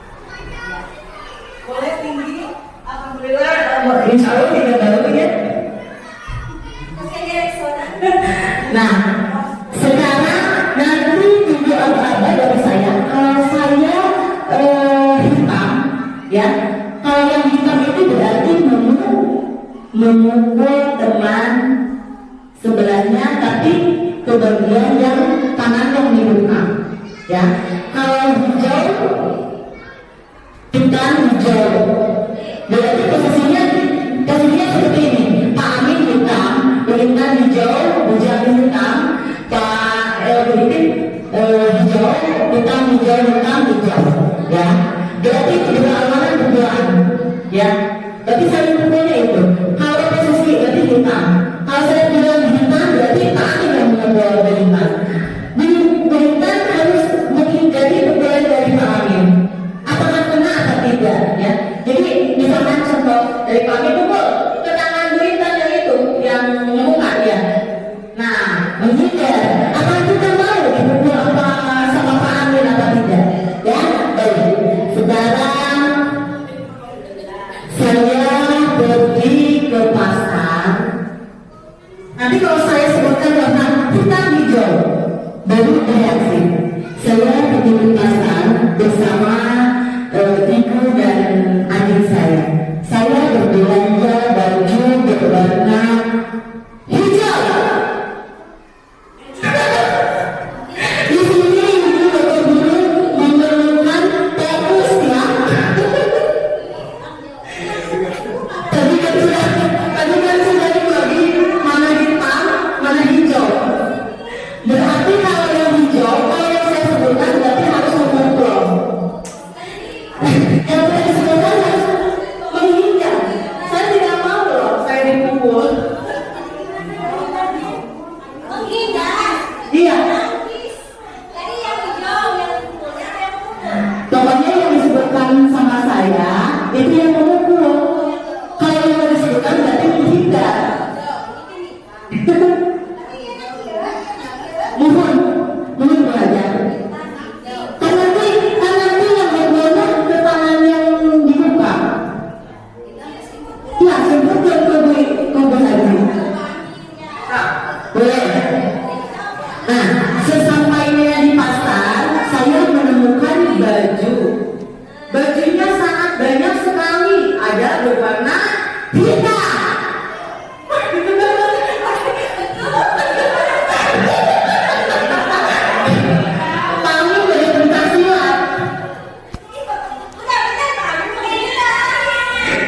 Boleh tinggi, alhamdulillah. Insya Allah tidak tahu ya. Nah, sekarang nanti video apa dari saya. Kalau saya hitam, ya. Kalau yang hitam itu berarti memukul teman sebelahnya, tapi ke bagian yang tangan yang dibuka, ya. Kalau hijau, hitam hijau, berarti posisinya seperti ini. Pak Amin hitam, Belintan hijau, Bujang hitam, Pak Elvin hijau, hitam hijau, hitam hijau, ya. Berarti berlawanan berduaan, ya. Berarti saling pukulnya itu. Kalau posisi berarti hitam. Kalau saya bilang hitam berarti Pak Amin yang memukul Belintan. Belintan harus menghindari pukulan dari Pak Amin. Apakah kena atau tidak, ya. Jadi misalkan contoh dari Pak Amin pukul ke tangan Belintan yang itu yang membuka, ya. Nah, menghindar. Apakah kita mau dipukul apa sama Pak Amin atau tidak, ya. Baik. Sekarang saya pergi ke pasar. Nanti kalau saya sebutkan warna hitam hijau, baru reaksi. Saya pergi ke pasar bersama ibu dan adik saya. Saya berbelanja baju berwarna hijau. Di sini ibu betul-betul memerlukan fokus, ya. Tadi kan sudah dibagi mana hitam, mana hijau. Berarti kalau yang hijau, kalau yang saya sebutkan berarti harus memukul. Yang saya sebutkan harus menghindar. Saya tidak mau loh saya dipukul. Iya. Pokoknya yang disebutkan sama saya itu yang memukul. Kalau yang disebutkan berarti menghindar. Mohon belajar. Karena itu yang berguna ke tangan yang dibuka. Ya, sebutkan ke lagi. Boleh. Nah, sesampainya di pasar, saya menemukan baju. Bajunya sangat banyak sekali. Ada berwarna hitam. Kamu boleh pentas silat.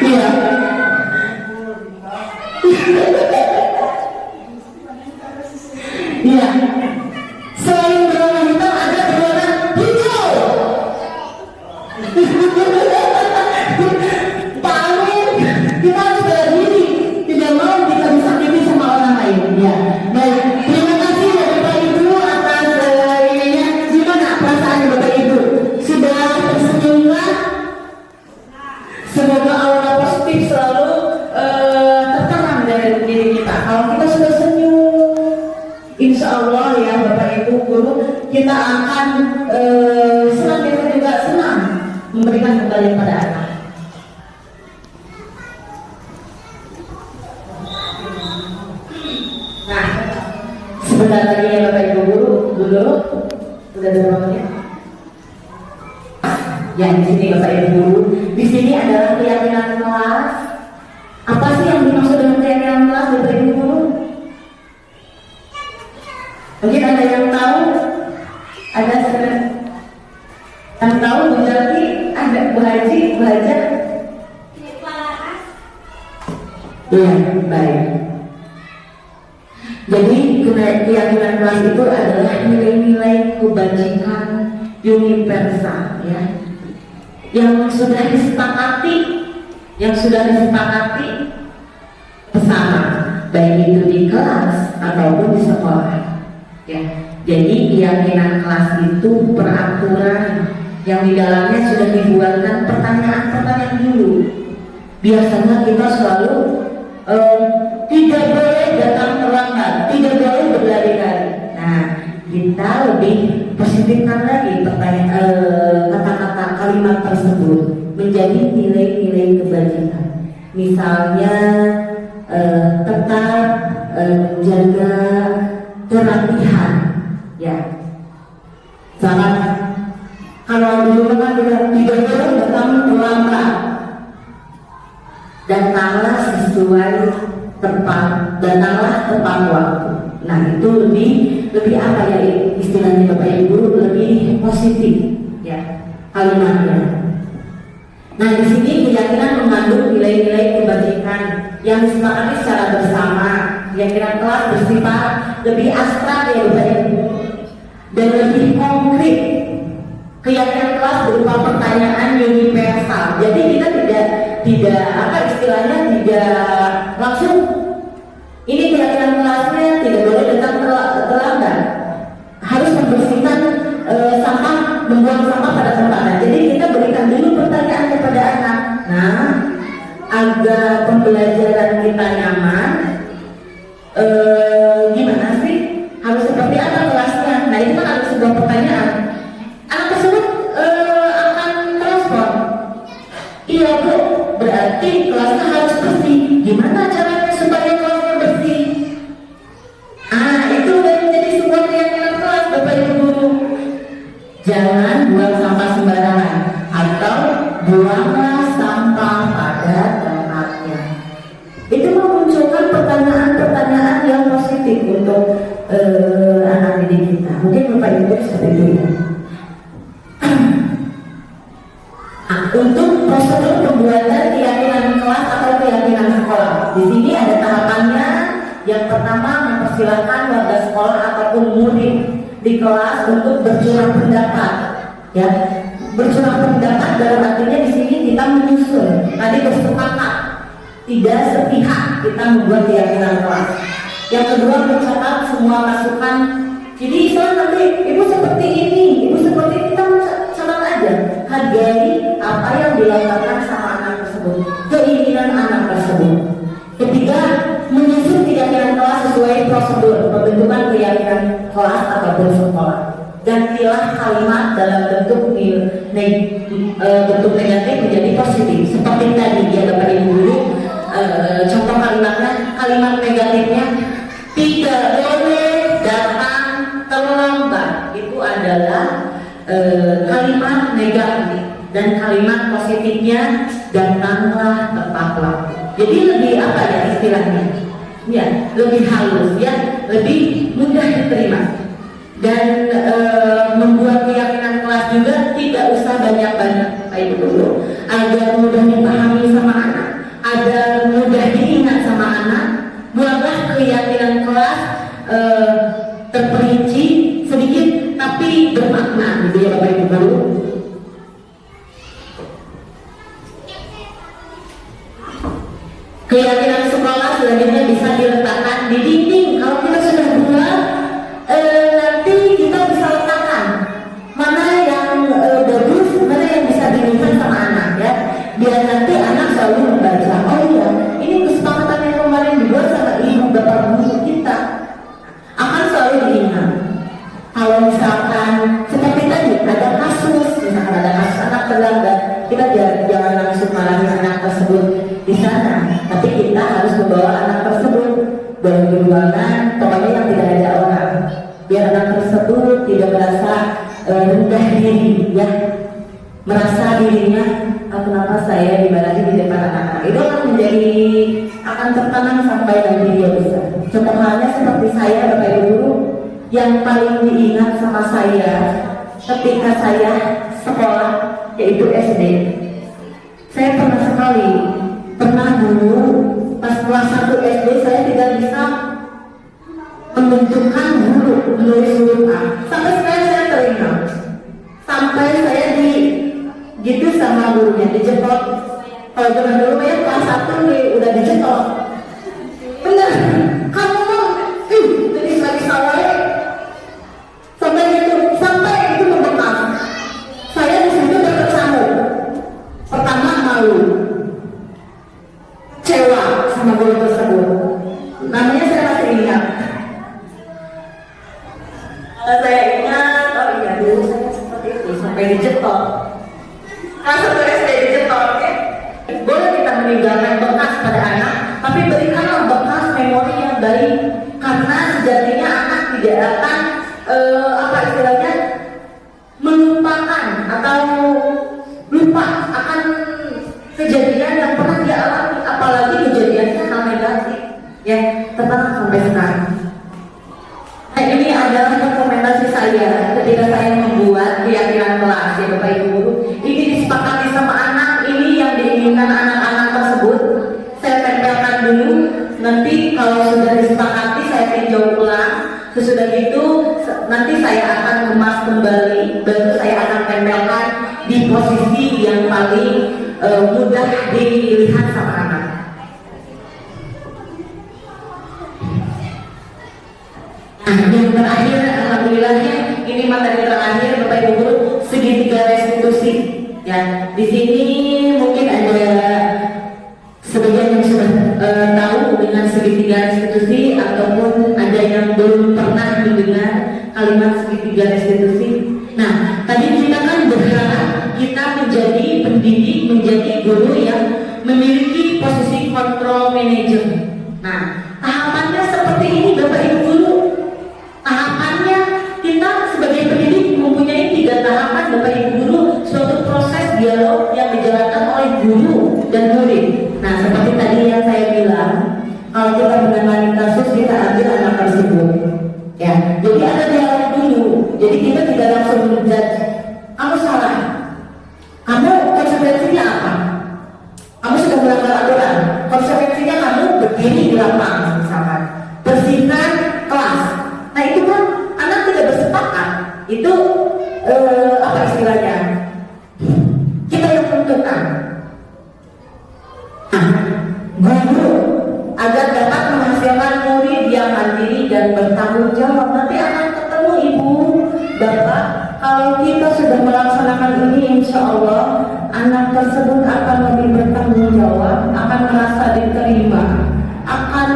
Iya. Iya. Selain berwarna hitam ada berwarna hijau. Pak Amin, kita harus bela diri. Tidak mau kita disakiti sama orang lain, ya. Baik, terima kasih ya Bapak Ibu atas ininya. Gimana perasaan Bapak Ibu? Sudah tersenyumkah? Semoga aura positif selalu tertanam dari diri kita. Kalau kita sudah senyum, insya Allah ya Bapak Ibu guru, kita akan senantiasa juga senang memberikan kembali pada anak. Nah, sebentar lagi ya Bapak Ibu guru, dulu udah berapa menit? Ya di sini Bapak Ibu guru, di sini adalah keyakinan kelas. Apa sih yang dimaksud dengan keyakinan kelas Bapak Ibu guru? Mungkin ada yang tahu? Ada yang tahu? Bu Jati, ada Bu Haji, Bu Haja? Iya, baik. Jadi keyakinan kelas itu adalah nilai-nilai kebajikan universal, ya, yang sudah disepakati yang sudah disepakati bersama, baik itu di kelas ataupun di sekolah. Ya, jadi keyakinan kelas itu peraturan yang di dalamnya sudah dibuatkan pertanyaan-pertanyaan dulu. Biasanya kita selalu tidak boleh datang terlambat, tidak boleh berlari-lari. Nah, kita lebih positifkan lagi kata-kata kalimat tersebut menjadi nilai-nilai kebajikan. Misalnya tetap menjaga kerapihan, ya. Sangat kalau dulu kan tidak boleh datang terlambat, datanglah sesuai tepat, datanglah tepat waktu. Nah, itu lebih apa ya istilahnya Bapak Ibu, lebih positif ya kalimatnya. Nah, di sini keyakinan mengandung nilai-nilai kebajikan yang disepakati secara bersama. Keyakinan kelas bersifat lebih abstrak ya Bapak Ibu, dan lebih konkret. Keyakinan kelas berupa pertanyaan universal. Jadi kita tidak apa istilahnya tidak langsung ini keyakinan kelasnya tidak boleh datang terlambat, harus membersihkan sampah, membuang sampah pada tempatnya. Jadi kita berikan dulu pertanyaan kepada anak. Nah, agar pembelajaran kita nyaman, gimana sih? Harus seperti apa kelasnya? Nah, itu kan ada sebuah pertanyaan. Anak tersebut akan merespon, iya Bu, berarti kelasnya harus bersih. Gimana caranya supaya kelasnya bersih? Itu udah menjadi sebuah keyakinan kelas Bapak Ibu guru. Jangan buang sampah sembarangan, atau buanglah sampah pada tempatnya. Itu memunculkan pertanyaan-pertanyaan yang positif untuk anak didik kita. Mungkin Bapak Ibu seperti itu ya. Untuk prosedur pembuatan keyakinan kelas atau keyakinan sekolah, di sini ada tahapannya. Yang pertama, mempersilahkan warga sekolah ataupun murid di kelas untuk bercurah pendapat. Ya, bercurah pendapat dalam artinya di sini kita menyusun, tadi bersepakat, tidak sepihak kita membuat keyakinan kelas. Yang kedua, mencatat semua masukan. Jadi misalnya nanti ibu seperti ini, ibu seperti ini, kita catat aja, hargai apa yang dilontarkan sama anak tersebut, keinginan anak tersebut. Ketiga, menyusun keyakinan kelas sesuai prosedur pembentukan keyakinan kelas ataupun sekolah. Gantilah kalimat dalam bentuk bentuk negatif menjadi positif. Seperti tadi ya Bapak Ibu guru, contoh kalimatnya, kalimat negatifnya tidak boleh datang terlambat. Itu adalah kalimat negatif, dan kalimat positifnya datanglah tepat waktu. Jadi lebih apa ya istilahnya? Ya, lebih halus ya, lebih mudah diterima. Dan membuat keyakinan kelas juga tidak usah banyak-banyak Pak Ibu dulu, agar mudah dipahami sama anak, agar mudah diingat sama anak. Buatlah keyakinan kelas terperinci sedikit tapi bermakna, gitu ya Bapak Ibu guru. Keyakinan sekolah selanjutnya bisa diletakkan di dinding. Kalau kita sudah buat, nanti kita bisa letakkan mana yang bagus, mana yang bisa dilihat sama anak ya. Biar nanti anak selalu membaca. Oh iya, ini kesepakatan yang kemarin dibuat sama ibu bapak guru kita, akan selalu diingat. Kalau misalkan seperti tadi ada kasus, misalkan ada kasus anak terlambat, kita jangan langsung marahin anak tersebut di sana, tapi kita harus membawa anak tersebut dalam ruangan, pokoknya yang tidak ada orang, biar anak tersebut tidak merasa rendah diri, ya, merasa dirinya kenapa saya dimarahi di depan anak-anak. Itu akan akan tertanam sampai nanti dia besar. Contoh halnya seperti saya Bapak Ibu guru, yang paling diingat sama saya ketika saya sekolah yaitu SD. Saya pernah dulu pas kelas 1 SD saya tidak bisa membentukkan menulis huruf A. Sampai sekarang saya teringat. Sampai saya gitu sama gurunya dijemput. Kalau zaman dulu ya malu, kecewa sama guru tersebut. Namanya saya masih ingat. Saya ingat, oh iya dulu saya seperti itu sampai dicetok. Masuk ke SD dicetok, ya. Boleh kita meninggalkan bekas pada anak, tapi berikanlah bekas memori yang baik, karena sejatinya anak tidak akan apa istilahnya melupakan atau lupa akan kejadian yang pernah dia alami, apalagi kejadiannya hal negatif, ya, tertanam sampai sekarang. Nah, ini adalah rekomendasi saya ketika saya membuat keyakinan kelas, ya Bapak Ibu Guru. Ini disepakati sama anak, ini yang diinginkan anak-anak tersebut. Saya tempelkan dulu, nanti kalau sudah disepakati saya tinjau ulang. Sesudah itu nanti saya akan kemas kembali, baru saya akan tempelkan di posisi yang paling mudah dilihat sama anak. Nah, yang terakhir, alhamdulillahnya ini materi terakhir Bapak Ibu Guru, segitiga restitusi. Ya, di sini mungkin ada sebagian yang sudah tahu dengan segitiga restitusi, ataupun ada yang belum pernah mendengar kalimat segitiga restitusi. Nah, tadi kita kan berharap kita menjadi pendidik, menjadi guru yang memiliki posisi control manager. Nah, tahapannya seperti ini Bapak Ibu Guru. Tahapannya kita sebagai pendidik mempunyai 3 tahapan Bapak Ibu Guru, suatu proses dialog yang dijalankan oleh guru dan murid. Nah, seperti tadi yang saya bilang, kalau kita menangani kasus kita ambil anak tersebut, ya. Jadi ada dialog dulu. Jadi kita tidak langsung menjudge, kamu salah, kamu konsekuensinya apa? Kamu sudah melanggar aturan, konsekuensinya kamu berdiri di lapangan, misalkan bersihkan kelas. Nah itu kan anak tidak bersepakat, itu apa istilahnya? Kita yang menentukan. Nah, guru agar dapat menghasilkan murid yang mandiri dan bertanggung jawab. Nanti akan ketemu ibu, bapak. Kalau kita sudah melaksanakan ini, insya Allah anak tersebut akan lebih bertanggung jawab, akan merasa diterima, akan,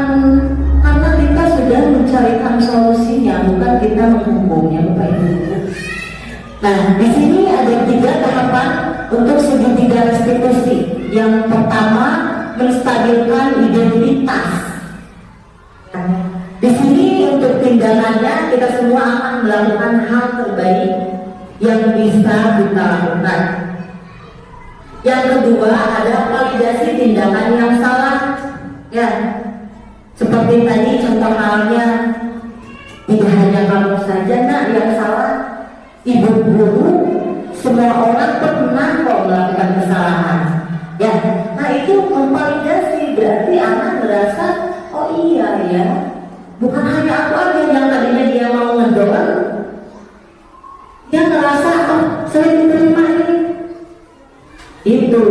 karena kita sudah mencarikan solusinya, bukan kita menghukumnya, Bapak Ibu. Nah, di sini ada 3 tahapan untuk segitiga restitusi. Yang pertama, menstabilkan identitas. Di sini untuk tindakannya kita semua akan melakukan hal terbaik yang bisa kita lakukan. Yang kedua ada validasi tindakan yang salah. Ya, seperti tadi contoh halnya, tidak hanya kamu saja nak yang salah, ibu guru, semua orang pernah kok melakukan kesalahan. Ya, nah itu memvalidasi, berarti anak merasa, oh iya ya, bukan hanya aku aja yang tadinya dia mau ngedon, dia ngerasa, oh saya diterima ini. Itu.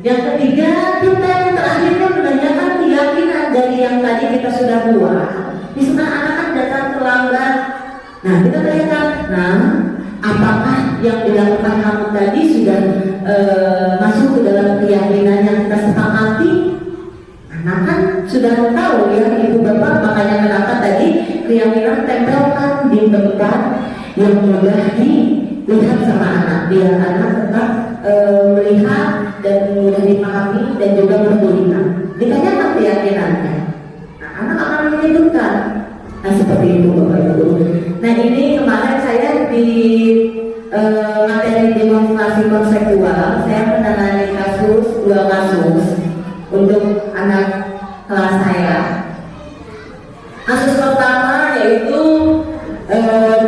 Yang ketiga, kita yang terakhirnya menanyakan keyakinan dari yang tadi kita sudah buat. Misalnya anak kan datang terlambat, nah kita tanyakan, nah apakah yang dilakukan kamu tadi sudah masuk ke dalam keyakinan yang kita sepakati? Anak kan sudah tahu ya ibu bapak, makanya kenapa tadi keyakinan tempelkan di tempat yang mudah dilihat sama anak, biar anak tetap melihat dan mudah dipahami dan juga berguna. Ditanyakan keyakinannya, nah, anak akan menyebutkan. Nah seperti itu Bapak Ibu. Nah ini kemarin saya di materi demonstrasi konseptual, saya menangani kasus 2 kasus untuk anak kelas saya. Kasus pertama yaitu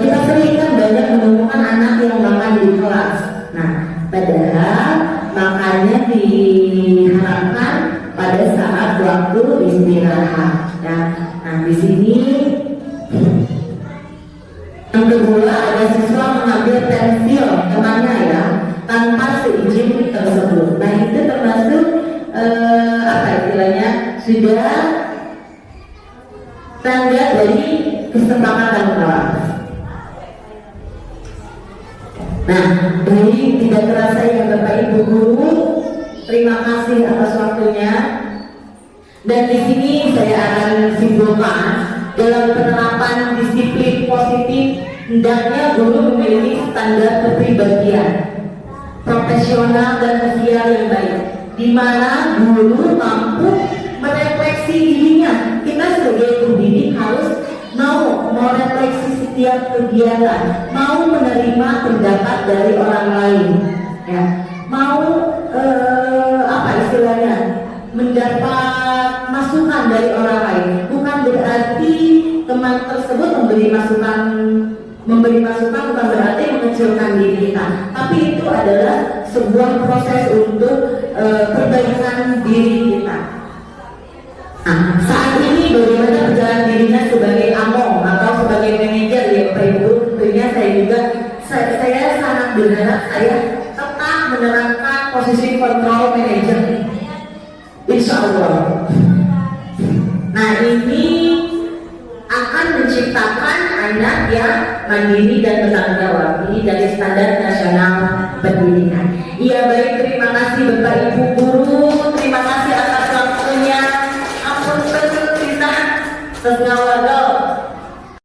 kita sering kan banyak menemukan anak yang makan di kelas. Nah padahal makannya diharapkan pada saat waktu istirahat. Ya. Nah di sini yang kedua ada siswa mengambil pensil temannya ya tanpa seizin tersebut. Nah itu termasuk apa istilahnya sudah tanda dari kesepakatan kelas. Nah dari tidak terasa ya Bapak Ibu guru, Terima kasih atas waktunya. Dan di sini saya akan simpulkan dalam penerapan disiplin positif hendaknya guru memiliki standar kepribadian profesional dan sosial yang baik, di mana guru mampu merefleksi dirinya. Kita sebagai pendidik harus mau merefleksi setiap kegiatan, mau menerima pendapat dari orang lain, ya, mau apa istilahnya, mendapat masukan dari orang lain. Bukan berarti teman tersebut memberi masukan bukan berarti mengecilkan diri kita, tapi itu adalah sebuah proses untuk perbaikan diri kita. Nah, saat ini bagaimana berjalan dirinya sebagai among atau sebagai manajer ya Bapak Ibu? Tentunya saya sangat berharap saya tetap menerapkan posisi kontrol manajer, insya Allah. Nah, ini akan menciptakan anak yang mandiri dan bertanggung jawab. Ini dari standar nasional pendidikan. Iya, baik, terima kasih Bapak Ibu guru, terima kasih atas waktunya. Ampun kita